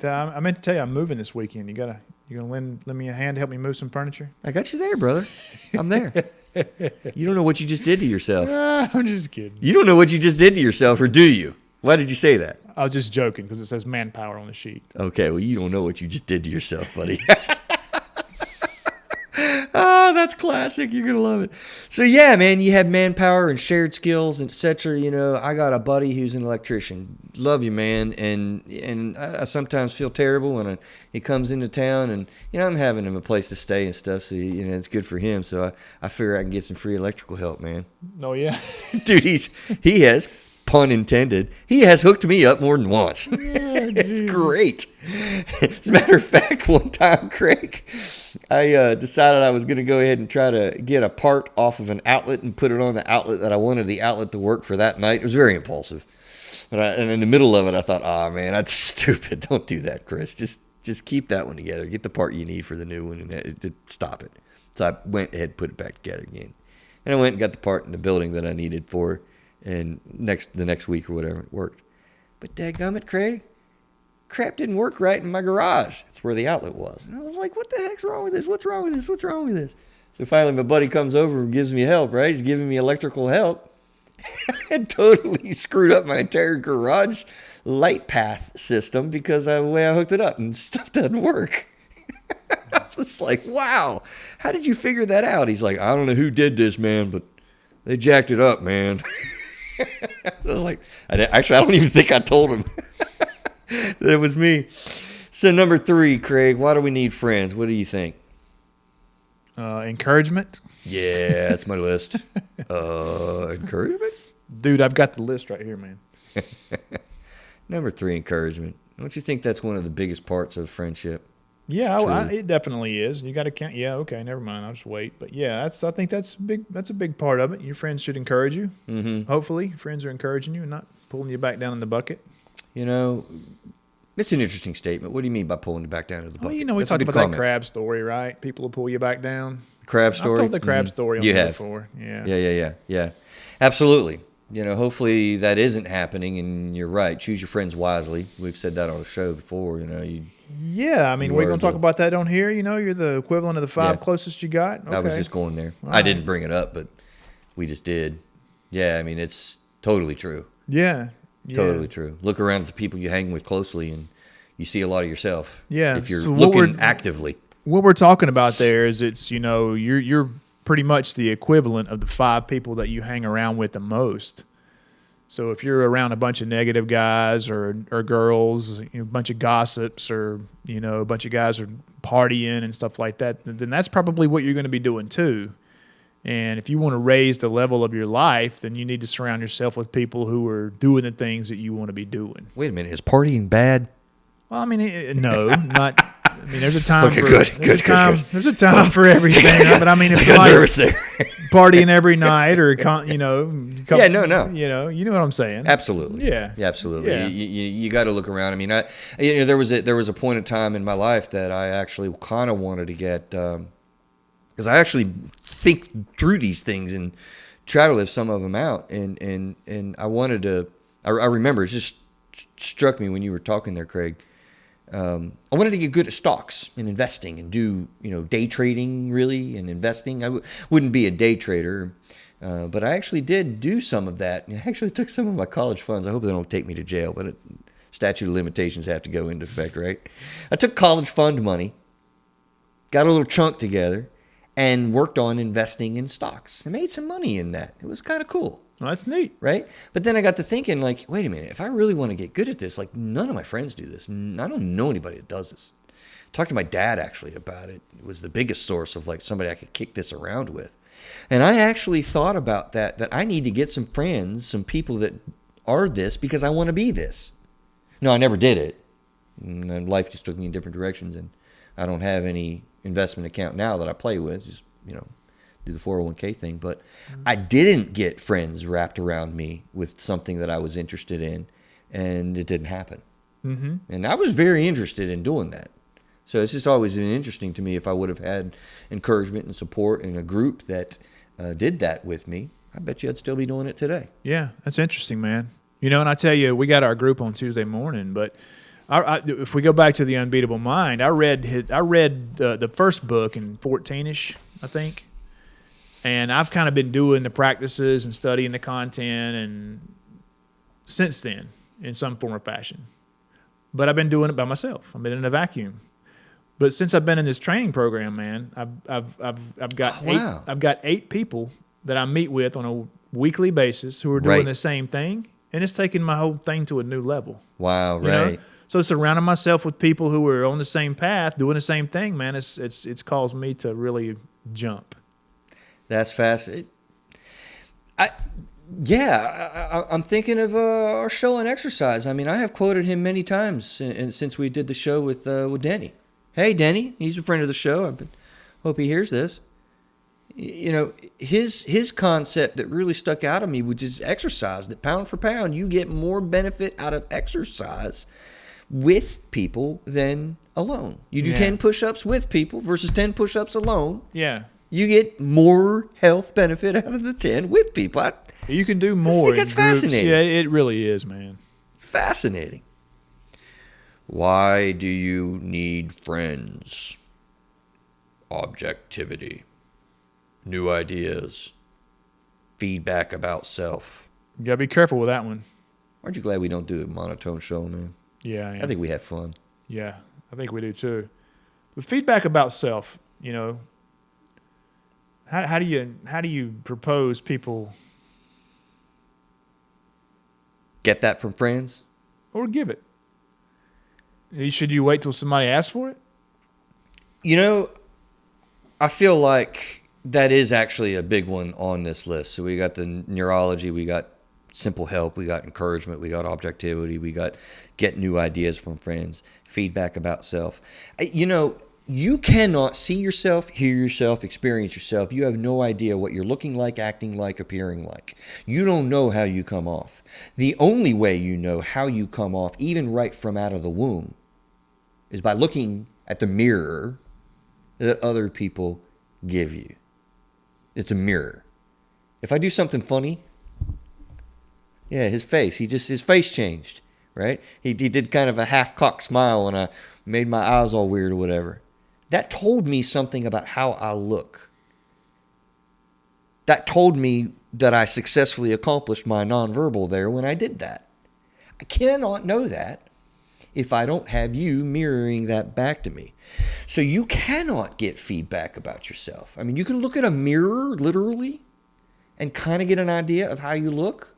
I meant to tell you, I'm moving this weekend. You gonna lend me a hand to help me move some furniture? I got you there, brother. I'm there. You don't know what you just did to yourself. I'm just kidding. You don't know what you just did to yourself, or do you? Why did you say that? I was just joking because it says manpower on the sheet. Okay, well, you don't know what you just did to yourself, buddy. Oh, that's classic. You're going to love it. So, yeah, man, you have manpower and shared skills, etc. You know, I got a buddy who's an electrician. Love you, man. And I sometimes feel terrible when he comes into town and, you know, I'm having him a place to stay and stuff. So, you know, it's good for him. So I figure I can get some free electrical help, man. Oh, yeah. Dude, he has, pun intended, he has hooked me up more than once. It's great. As a matter of fact, one time, Craig, I decided I was going to go ahead and try to get a part off of an outlet and put it on the outlet that I wanted the outlet to work for that night. It was very impulsive. And in the middle of it, I thought, oh, man, that's stupid. Don't do that, Chris. Just keep that one together. Get the part you need for the new one and stop it. So I went ahead and put it back together again. And I went and got the part in the building that I needed for, and the next week or whatever, it worked. But dadgummit, Craig, crap didn't work right in my garage. That's where the outlet was. And I was like, what the heck's wrong with this? What's wrong with this? What's wrong with this? So finally my buddy comes over and gives me help, right? He's giving me electrical help. I totally screwed up my entire garage light path system because of the way I hooked it up, and stuff doesn't work. I was like, wow, how did you figure that out? He's like, I don't know who did this, man, but they jacked it up, man. I was like, I don't even think I told him that it was me. So number 3, Craig, why do we need friends? What do you think? Encouragement. Yeah, that's my list. Encouragement? Dude, I've got the list right here, man. Number 3, encouragement. Don't you think that's one of the biggest parts of friendship? Yeah, it definitely is. You got to count. Yeah, okay, never mind. I'll just wait. But yeah, I think that's big. That's a big part of it. Your friends should encourage you. Mm-hmm. Hopefully, your friends are encouraging you and not pulling you back down in the bucket. You know, it's an interesting statement. What do you mean by pulling you back down to the bucket? Well, you know, we talked about that crab story, right? People will pull you back down. The crab story? I've told the crab story on there before. Yeah. Absolutely. You know, hopefully that isn't happening, and you're right. Choose your friends wisely. We've said that on the show before. You know, yeah, I mean, we're going to talk about that on here. You know, you're the equivalent of the 5 closest you got. Okay. I was just going there. All I didn't bring it up, but we just did. Yeah, I mean, it's totally true. Yeah. Totally true. Look around at the people you hang with closely, and you see a lot of yourself. Yeah. If you're looking actively. What we're talking about there is it's, you know, you're pretty much the equivalent of the 5 people that you hang around with the most. So if you're around a bunch of negative guys or girls, you know, a bunch of gossips, or, you know, a bunch of guys are partying and stuff like that, then that's probably what you're going to be doing too. And if you want to raise the level of your life, then you need to surround yourself with people who are doing the things that you want to be doing. Wait a minute, is partying bad? Well, I mean, no, not. I mean, there's a time okay, for good. There's a time for everything, but I mean, if somebody's partying every night, or you know, you know what I'm saying? Absolutely, yeah, absolutely. Yeah. You got to look around. I mean, there was a point in time in my life that I actually kind of wanted to get, because I actually think through these things and try to live some of them out, and I wanted to. I remember it just struck me when you were talking there, Craig. I wanted to get good at stocks and investing and do, you know, day trading really and investing. I wouldn't be a day trader, but I actually did do some of that. I actually took some of my college funds. I hope they don't take me to jail, but statute of limitations have to go into effect, right? I took college fund money, got a little chunk together, and worked on investing in stocks. I made some money in that. It was kind of cool. Well, that's neat. Right? But then I got to thinking, like, wait a minute, if I really want to get good at this, like, none of my friends do this. I don't know anybody that does this. Talked to my dad, actually, about it. It was the biggest source of, like, somebody I could kick this around with. And I actually thought about that I need to get some friends, some people that are this because I want to be this. No, I never did it. And life just took me in different directions, and I don't have any investment account now that I play with, just, do the 401k thing. But I didn't get friends wrapped around me with something that I was interested in, and it didn't happen. Mm-hmm. And I was very interested in doing that. So it's just always been interesting to me if I would have had encouragement and support in a group that did that with me. I bet you I'd still be doing it today. Yeah, that's interesting, man. And I tell you, we got our group on Tuesday morning, but if we go back to The Unbeatable Mind, I read the first book in 14-ish, I think. And I've kind of been doing the practices and studying the content and since then in some form or fashion. But I've been doing it by myself. I've been in a vacuum. But since I've been in this training program, man, I've got 8 people that I meet with on a weekly basis who are doing the same thing, and it's taking my whole thing to a new level. Wow, right. So surrounding myself with people who are on the same path, doing the same thing, man, it's caused me to really jump. That's fascinating. I'm thinking of our show on exercise. I mean, I have quoted him many times since we did the show with Denny. Hey, Denny, he's a friend of the show. Hope he hears this. His concept that really stuck out of me, which is exercise, that pound for pound, you get more benefit out of exercise with people than alone. You do 10 push-ups with people versus 10 push-ups alone. Yeah. You get more health benefit out of the 10 with people. You can do more. I think that's fascinating. Yeah, it really is, man. It's fascinating. Why do you need friends? Objectivity. New ideas. Feedback about self. You got to be careful with that one. Aren't you glad we don't do a monotone show, man? Yeah, I am. I think we have fun. Yeah, I think we do too. But feedback about self, how do you propose people get that from friends or give it? Should you wait till somebody asks for it? I feel like that is actually a big one on this list. So we got the neurology, we got simple help, we got encouragement, we got objectivity, we got get new ideas from friends, feedback about self. You cannot see yourself, hear yourself, experience yourself. You have no idea what you're looking like, acting like, appearing like. You don't know how you come off. The only way you know how you come off, even right from out of the womb, is by looking at the mirror that other people give you. It's a mirror. If I do something funny, his face changed, right? He did kind of a half-cocked smile when I made my eyes all weird or whatever. That told me something about how I look. That told me that I successfully accomplished my nonverbal there when I did that. I cannot know that if I don't have you mirroring that back to me. So you cannot get feedback about yourself. I mean, you can look at a mirror, literally, and kind of get an idea of how you look,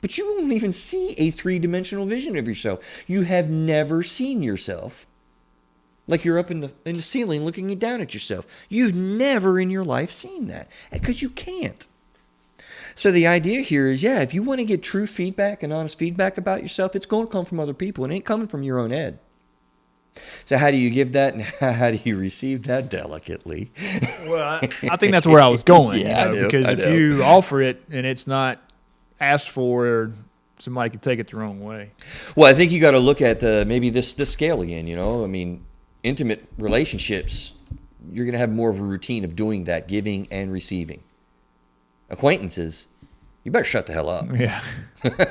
but you won't even see a 3-dimensional vision of yourself. You have never seen yourself like you're up in the ceiling looking down at yourself. You've never in your life seen that because you can't. So the idea here is, if you want to get true feedback and honest feedback about yourself, it's going to come from other people. It ain't coming from your own head. So how do you give that, and how do you receive that delicately? Well, I think that's where I was going. Because I if know. you offer it and it's not asked for, or somebody could take it the wrong way. Well, I think you got to look at maybe this scale again. I mean, intimate relationships, you're going to have more of a routine of doing that, giving and receiving. Acquaintances, you better shut the hell up. Yeah. I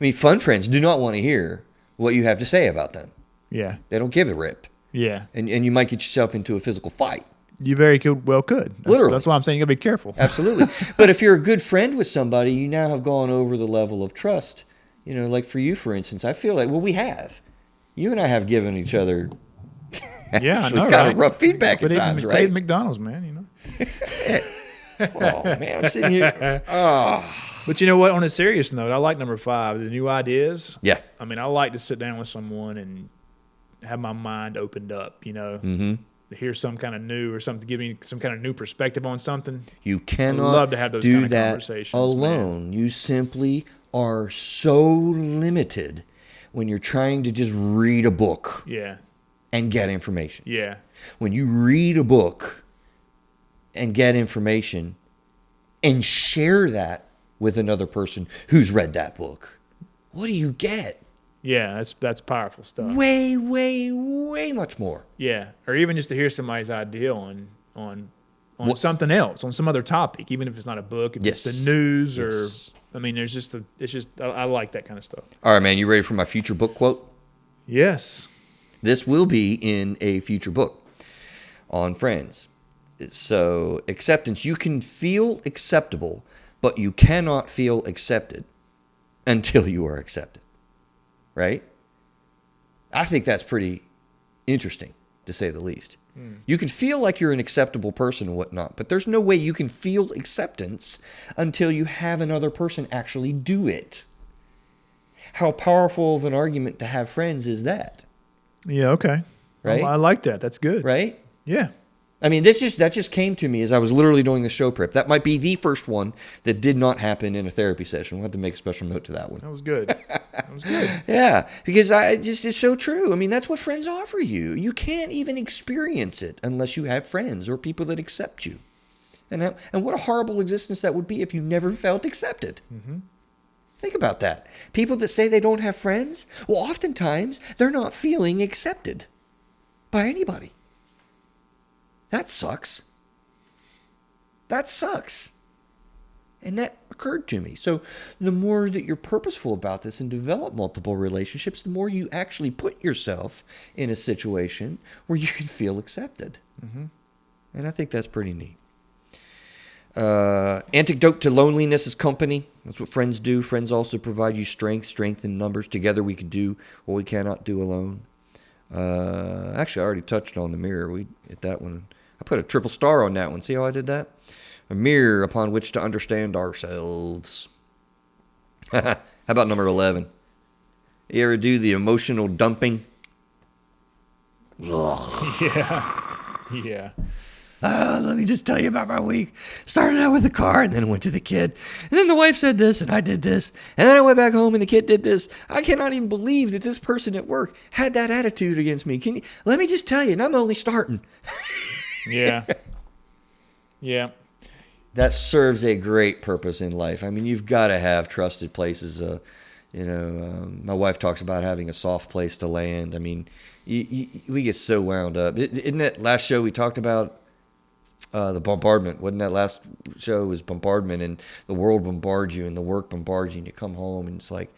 mean, fun friends do not want to hear what you have to say about them. Yeah. They don't give a rip. Yeah. And you might get yourself into a physical fight. You very well could. Literally. That's why I'm saying you got to be careful. Absolutely. But if you're a good friend with somebody, you now have gone over the level of trust. Like for you, for instance, I feel like, we have. You and I have given each other Yeah, I Actually know, got right? a rough feedback Quit at eating, times, quit right? eating McDonald's, man. Oh man, I'm sitting here. Oh, But you know what? On a serious note, I like number 5, the new ideas. yeah. I mean, I like to sit down with someone and have my mind opened up. Mm-hmm. To hear some kind of new or something to give me some kind of new perspective on something. You I cannot love to have those do kind of that conversations, man. alone. You simply are so limited when you're trying to just read a book Yeah, and get information. yeah, When you read a book and get information and share that with another person who's read that book, what do you get? yeah. That's powerful stuff. Way, way, way much more. Yeah, or even just to hear somebody's idea on What- something else, on some other topic, even if it's not a book, if it's Yes. the news Yes. or I mean, it's just I like that kind of stuff. All right, man, you ready for my future book quote? Yes. This will be in a future book on friends. So, acceptance. You can feel acceptable, but you cannot feel accepted until you are accepted. Right? I think that's pretty interesting, to say the least. You can feel like you're an acceptable person and whatnot, but there's no way you can feel acceptance until you have another person actually do it. How powerful of an argument to have friends is that? Yeah. Okay. Right? I like that. That's good. Right? Yeah. I mean, that just came to me as I was literally doing the show prep. That might be the first one that did not happen in a therapy session. We'll have to make a special note to that one. That was good. That was good. Yeah, because it's so true. I mean, that's what friends offer you. You can't even experience it unless you have friends or people that accept you. And what a horrible existence that would be if you never felt accepted. Mm-hmm. Think about that. People that say they don't have friends, well, oftentimes they're not feeling accepted by anybody. That sucks. That sucks. And that occurred to me. So the more that you're purposeful about this and develop multiple relationships, the more you actually put yourself in a situation where you can feel accepted. Mm-hmm. And I think that's pretty neat. Antidote to loneliness is company. That's what friends do. Friends also provide you strength in numbers. Together we can do what we cannot do alone. Actually, I already touched on the mirror. We hit that one. I put a triple star on that one. See how I did that? A mirror upon which to understand ourselves. How about number 11? You ever do the emotional dumping? Ugh. Yeah. Yeah. Let me just tell you about my week. Started out with the car and then went to the kid. And then the wife said this and I did this. And then I went back home and the kid did this. I cannot even believe that this person at work had that attitude against me. Let me just tell you, and I'm only starting. Yeah. Yeah. That serves a great purpose in life. I mean, you've got to have trusted places. My wife talks about having a soft place to land. I mean, we get so wound up. Isn't that last show we talked about the bombardment? Wasn't that last show was bombardment, and the world bombards you and the work bombards you, and you come home and it's like,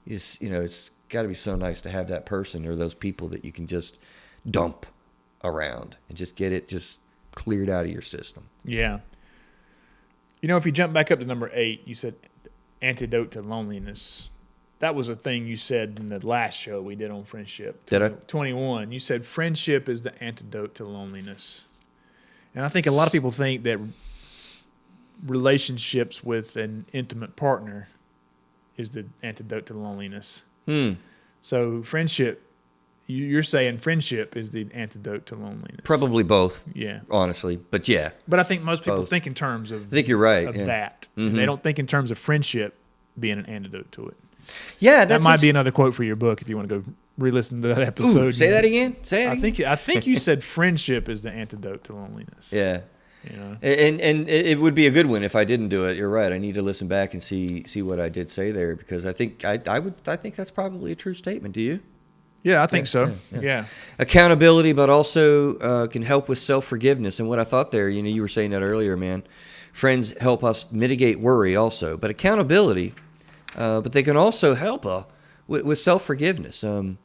it's got to be so nice to have that person or those people that you can just dump around and just get it just cleared out of your system. Yeah. If you jump back up to number 8, you said antidote to loneliness. That was a thing you said in the last show we did on friendship. Did I? 21. You said friendship is the antidote to loneliness. And I think a lot of people think that relationships with an intimate partner is the antidote to loneliness. So friendship, you're saying friendship is the antidote to loneliness. Probably both. Yeah. Honestly. But yeah. But I think most people Both. think in terms of, I think you're right. of Yeah. that. Mhm. They don't think in terms of friendship being an antidote to it. Yeah, That might be another quote for your book if you want to go re-listen to that episode. Ooh, say that again. Say it I again. think you said friendship is the antidote to loneliness. Yeah. You know? And it would be a good one if I didn't do it. You're right. I need to listen back and see what I did say there because I think I think that's probably a true statement. Do you? Yeah, I think so. Yeah. Accountability, but also can help with self-forgiveness. And what I thought there, you were saying that earlier, man. Friends help us mitigate worry also, but accountability. But they can also help with self-forgiveness. When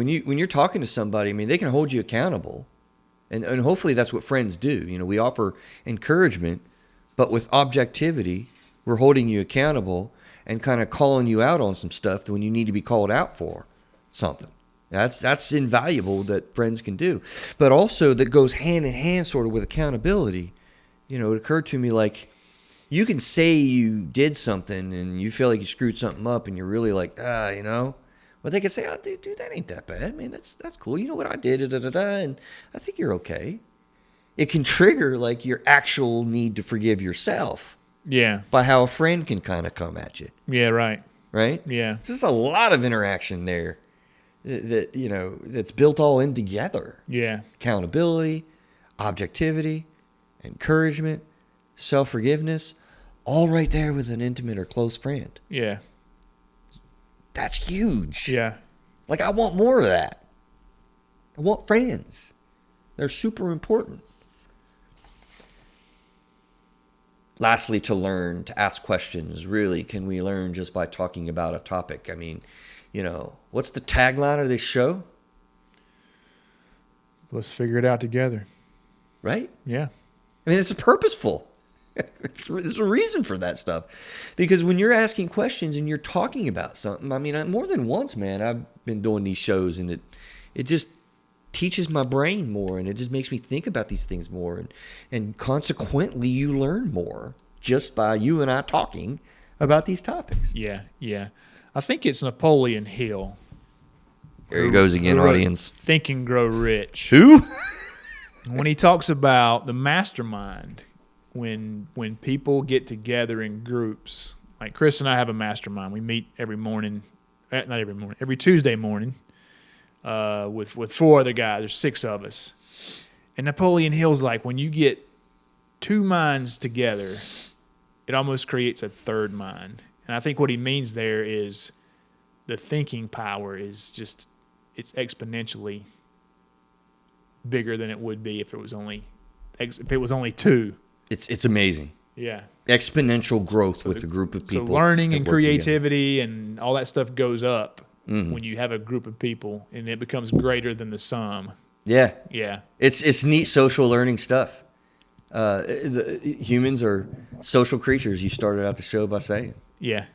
you're talking to somebody, I mean, they can hold you accountable. And hopefully that's what friends do. We offer encouragement, but with objectivity, we're holding you accountable and kind of calling you out on some stuff when you need to be called out for something. That's invaluable that friends can do. But also that goes hand in hand sort of with accountability. It occurred to me, like, you can say you did something and you feel like you screwed something up and you're really like, but they can say, oh, dude, that ain't that bad. Man, that's cool. You know what I did, and I think you're okay. It can trigger, like, your actual need to forgive yourself. Yeah. By how a friend can kind of come at you. Yeah, right. Right? Yeah. There's a lot of interaction there that's built all in together. Yeah. Accountability, objectivity, encouragement, self-forgiveness, all right there with an intimate or close friend. Yeah. That's huge. Yeah. Like, I want more of that. I want friends. They're super important. Lastly, to learn to ask questions. Really, can we learn just by talking about a topic? I mean, what's the tagline of this show? Let's figure it out together. Right? Yeah. I mean, it's purposeful. There's a reason for that stuff. Because when you're asking questions and you're talking about something, I mean, more than once, man, I've been doing these shows, and it just teaches my brain more, and it just makes me think about these things more, and consequently you learn more just by you and I talking about these topics. Yeah. I think it's Napoleon Hill. There he goes again, audience. Think and Grow Rich. Who? When he talks about the mastermind, when people get together in groups, like Chris and I have a mastermind. We meet every Tuesday morning. With 4 other guys. There's 6 of us. And Napoleon Hill's like, when you get 2 minds together, it almost creates a third mind. And I think what he means there is the thinking power is just, it's exponentially bigger than it would be if it was only 2. It's amazing. Yeah. Exponential growth with a group of people. So learning and creativity and all that stuff goes up. Mm-hmm. When you have a group of people, and it becomes greater than the sum. Yeah. Yeah. It's neat social learning stuff. Humans are social creatures, you started out the show by saying. Yeah.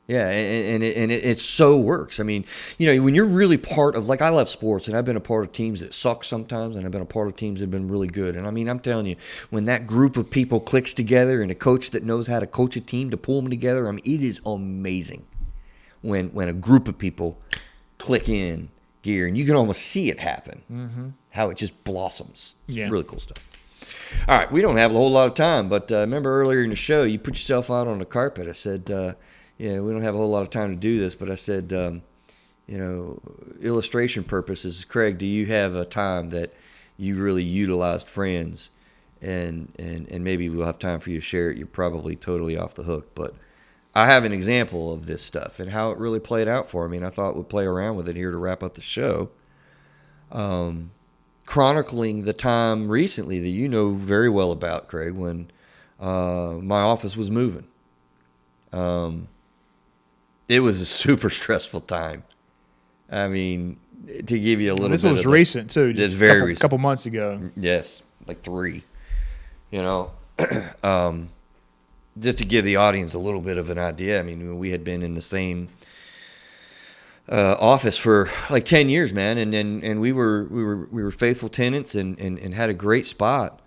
Yeah, and it so works. I mean, when you're really part of, like, I love sports, and I've been a part of teams that suck sometimes, and I've been a part of teams that have been really good. And I mean, I'm telling you, when that group of people clicks together and a coach that knows how to coach a team to pull them together, I mean, it is amazing when a group of people click in gear, and you can almost see it happen, how it just blossoms. It's really cool stuff. All right, we don't have a whole lot of time, but remember earlier in the show, you put yourself out on the carpet. I said, we don't have a whole lot of time to do this, but I said, illustration purposes, Craig, do you have a time that you really utilized friends, and maybe we'll have time for you to share it. You're probably totally off the hook, but I have an example of this stuff and how it really played out for me, and I thought we'd play around with it here to wrap up the show. Chronicling the time recently that you know very well about, Craig, when my office was moving. It was a super stressful time. I mean, to give you a little bit. This was recent too. Just very a couple months ago. Yes, like 3. Just to give the audience a little bit of an idea. I mean, we had been in the same office for like 10 years, man, and we were faithful tenants and had a great spot.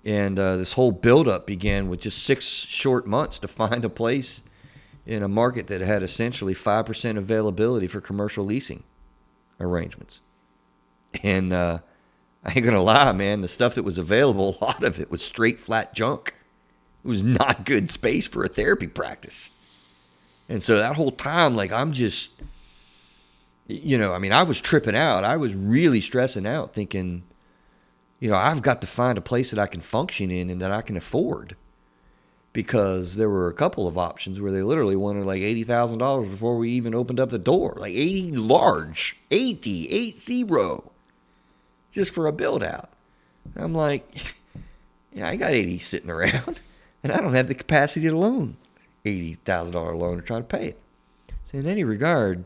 And this whole buildup began with just 6 short months to find a place in a market that had essentially 5% availability for commercial leasing arrangements. And I ain't gonna lie, man, the stuff that was available, a lot of it was straight flat junk. It was not good space for a therapy practice. And so that whole time, like, I'm just, I was tripping out. I was really stressing out, thinking, I've got to find a place that I can function in and that I can afford. Because there were a couple of options where they literally wanted like $80,000 before we even opened up the door. Like 80 large, 80, just for a build out. And I'm like, yeah, I got 80 sitting around and I don't have the capacity to loan $80,000 loan to try to pay it. So in any regard,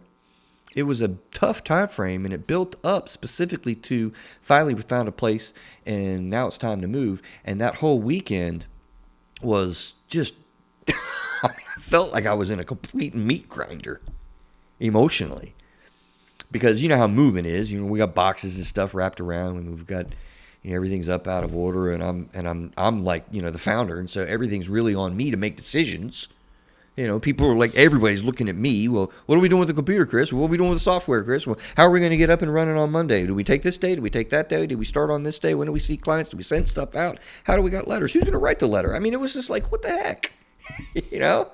it was a tough time frame, and it built up specifically to finally we found a place, and now it's time to move. And that whole weekend was just, I felt like I was in a complete meat grinder emotionally. because you know how movement is. You know, we got boxes and stuff wrapped around, and we've got, you know, everything's up out of order, and I'm like, you know, the founder, and so everything's really on me to make decisions. You know, people are like, everybody's looking at me. Well, what are we doing with the computer, Chris? What are we doing with the software, Chris? Well, how are we going to get up and running on Monday? Do we take this day? Do we take that day? Do we start on this day? When do we see clients? Do we send stuff out? How do we got letters? Who's going to write the letter? I mean, it was just like, what the heck? You know?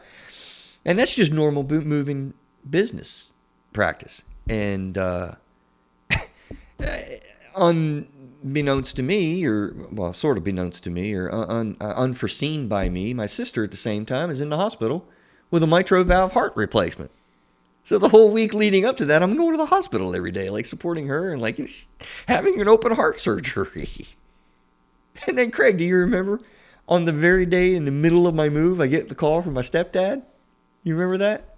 And that's just normal moving business practice. And unbeknownst to me, or, well, sort of beknownst to me, or unforeseen by me, my sister at the same time is in the hospital with a mitral valve heart replacement. So the whole week leading up to that, I'm going to the hospital every day, like supporting her and like having an open heart surgery. And then, Craig, do you remember on the very day in the middle of my move, I get the call from my stepdad? You remember that?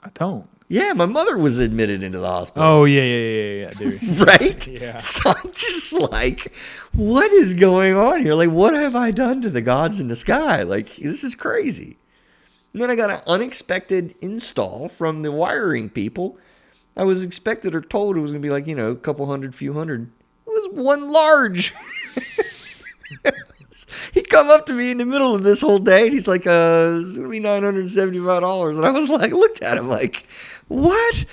I don't. Yeah, my mother was admitted into the hospital. Oh, yeah, dude. Right? Yeah. So I'm just like, what is going on here? Like, what have I done to the gods in the sky? Like, this is crazy. And then I got an unexpected install from the wiring people. I was expected or told it was going to be like, you know, a couple hundred, few hundred. It was one large. He'd come up to me in the middle of this whole day, and he's like, it's going to be $975. And I was like, looked at him like, what?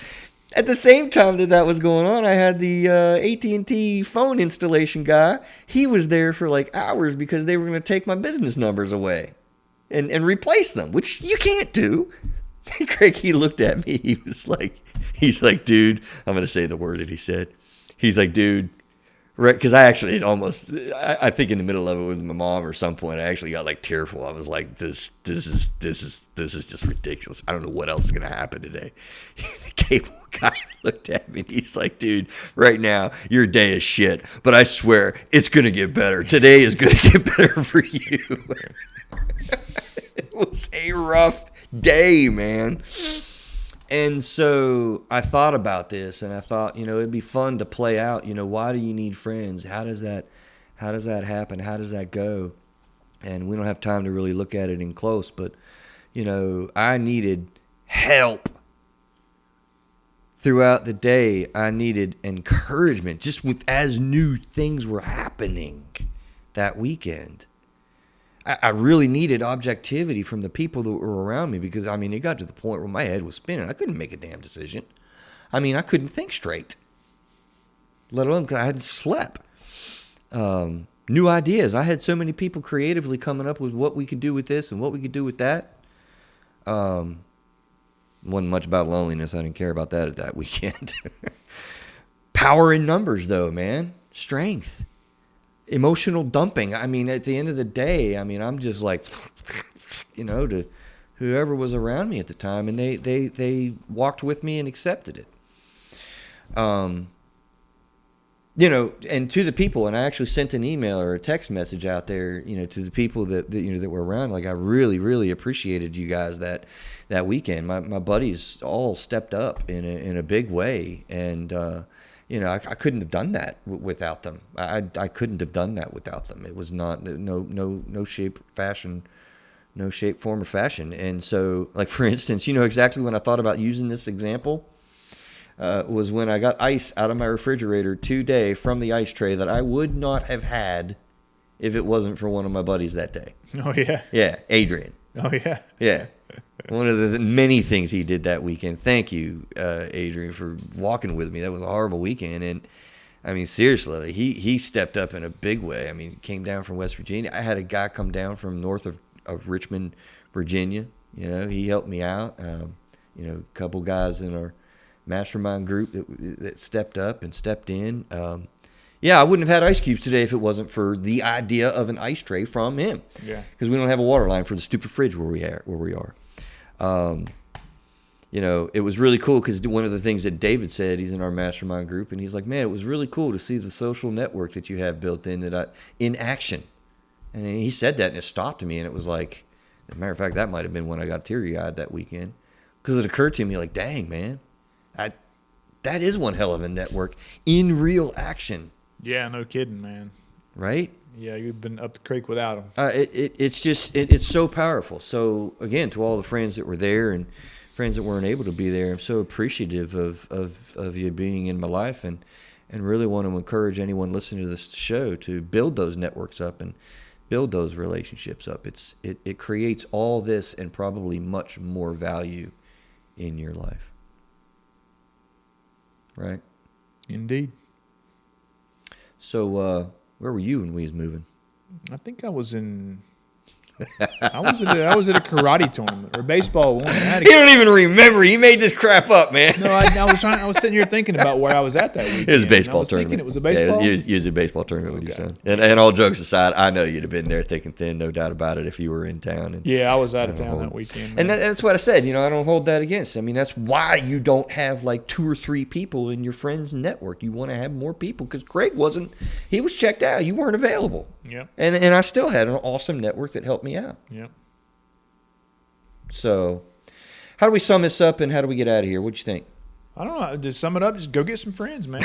At the same time that was going on, I had the AT&T phone installation guy. He was there for like hours because they were going to take my business numbers away and replace them, which you can't do. Craig, he looked at me. He's like, dude, I'm going to say the word that he said. He's like, dude, right? Because I actually I think in the middle of it with my mom or some point, I actually got like tearful. I was like, this is just ridiculous. I don't know what else is going to happen today. The cable guy looked at me and he's like, dude, right now your day is shit, but I swear it's going to get better. Today is going to get better for you. It was a rough day, man. And so I thought about this, and I thought, you know, it'd be fun to play out, you know, why do you need friends? How does that happen? How does that go? And we don't have time to really look at it in close, but, you know, I needed help throughout the day. I needed encouragement just as new things were happening that weekend. I really needed objectivity from the people that were around me because, I mean, it got to the point where my head was spinning. I couldn't make a damn decision. I mean, I couldn't think straight, let alone because I hadn't slept. New ideas. I had so many people creatively coming up with what we could do with this and what we could do with that. Wasn't much about loneliness. I didn't care about that at that weekend. Power in numbers, though, man. Strength. Emotional dumping. I mean, at the end of the day, I mean, I'm just like, you know, to whoever was around me at the time, and they walked with me and accepted it. You know, and to the people, and I actually sent an email or a text message out there, you know, to the people that you know that were around. Like, I really, really appreciated you guys that weekend. My buddies all stepped up in a big way, and you know, I couldn't have done that without them. I couldn't have done that without them. It was not no shape, form, or fashion. And so, like, for instance, you know exactly when I thought about using this example was when I got ice out of my refrigerator today from the ice tray that I would not have had if it wasn't for one of my buddies that day. Oh, yeah. Yeah, Adrian. Oh, yeah. Yeah. One of the many things he did that weekend. Thank you, Adrian, for walking with me. That was a horrible weekend. And, I mean, seriously, he stepped up in a big way. I mean, he came down from West Virginia. I had a guy come down from north of Richmond, Virginia. You know, he helped me out. You know, a couple guys in our Mastermind group that stepped up and stepped in. Yeah, I wouldn't have had ice cubes today if it wasn't for the idea of an ice tray from him. Yeah. Because we don't have a water line for the stupid fridge where we are. You know, it was really cool because one of the things that David said, he's in our Mastermind group, and he's like, man, it was really cool to see the social network that you have built in action. And he said that, and it stopped me, and it was like, as a matter of fact, that might have been when I got teary-eyed that weekend. Because it occurred to me, like, dang, man, that is one hell of a network in real action. Yeah, no kidding, man. Right? Yeah, you've been up the creek without them. It's so powerful. So, again, to all the friends that were there and friends that weren't able to be there. I'm so appreciative of you being in my life, and really want to encourage anyone listening to this show to build those networks up and build those relationships up. It creates all this and probably much more value in your life. Right? Indeed. So, where were you when we was moving? I think I was in. I was at a karate tournament or baseball one. You don't even remember. You made this crap up, man. No, I was sitting here thinking about where I was at that weekend. It was a baseball I was tournament. Thinking it was a baseball. Yeah, it was a baseball tournament with your son. And all jokes aside, I know you'd have been there thick and thin, no doubt about it, if you were in town. And yeah, I was out of town that weekend. Man. And that's what I said. I don't hold that against. I mean, that's why you don't have like 2 or 3 people in your friends network. You want to have more people because Greg he was checked out. You weren't available. Yeah. And I still had an awesome network that helped me out. Yeah. So, how do we sum this up and how do we get out of here? What'd you think? I don't know. To sum it up, just go get some friends, man.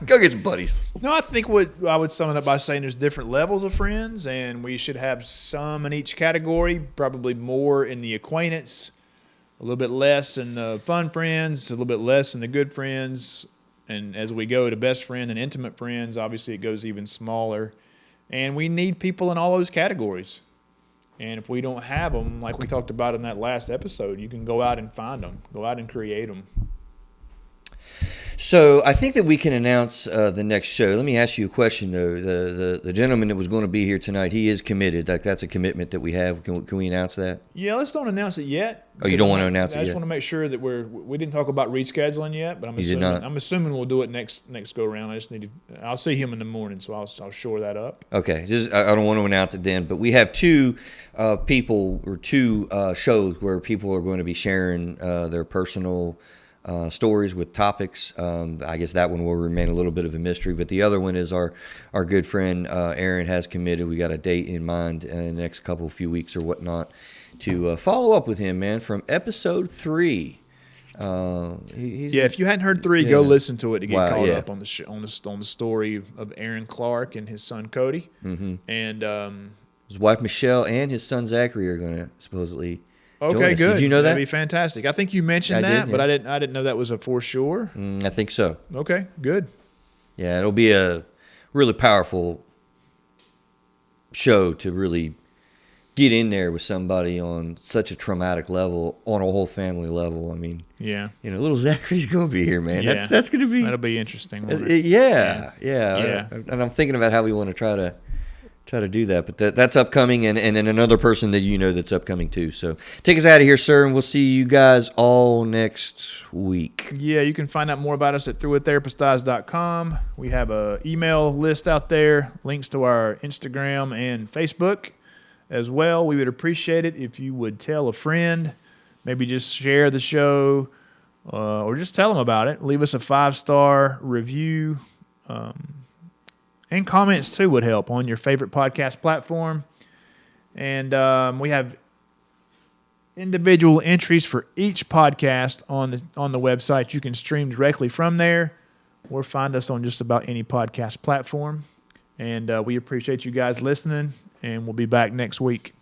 Go get some buddies. No, I think what I would sum it up by saying there's different levels of friends, and we should have some in each category, probably more in the acquaintance, a little bit less in the fun friends, a little bit less in the good friends, and as we go to best friend and intimate friends, obviously it goes even smaller, and we need people in all those categories. And if we don't have them, like we talked about in that last episode, you can go out and find them. Go out and create them. So I think that we can announce the next show. Let me ask you a question, though. The gentleman that was going to be here tonight, he is committed. That's a commitment that we have. Can we announce that? Yeah, let's don't announce it yet. Oh, you don't want to announce it yet? I just want to make sure that we didn't talk about rescheduling yet, but I'm assuming we'll do it next go around. I'll see him in the morning, so I'll shore that up. Okay, I don't want to announce it then, but we have 2 people or 2 shows where people are going to be sharing their personal stories with topics. I guess that one will remain a little bit of a mystery, but the other one is our good friend Aaron has committed. We got a date in mind in the next few weeks or whatnot to follow up with him, man, from episode 3. If you hadn't heard 3, go listen to it to get caught up on the story of Aaron Clark and his son Cody, and his wife Michelle and his son Zachary are going to supposedly. Okay, good. Did you know that? That'd be fantastic. I think you mentioned but I didn't know that was a for sure. I think so. Okay, good. Yeah, it'll be a really powerful show to really get in there with somebody on such a traumatic level, on a whole family level. I mean, yeah, little Zachary's gonna be here, man. Yeah. That's gonna be. That'll be interesting. Yeah. And I'm thinking about how we want to try to do that, but that's upcoming, and another person that that's upcoming too. So take us out of here, sir, and we'll see you guys all next week. Yeah, you can find out more about us at throughitherapistguys.com. We have a email list out there, links to our Instagram and Facebook as well. We would appreciate it if you would tell a friend, maybe just share the show, or just tell them about it. Leave us a 5-star review. And comments, too, would help on your favorite podcast platform. And we have individual entries for each podcast on the website. You can stream directly from there or find us on just about any podcast platform. And we appreciate you guys listening, and we'll be back next week.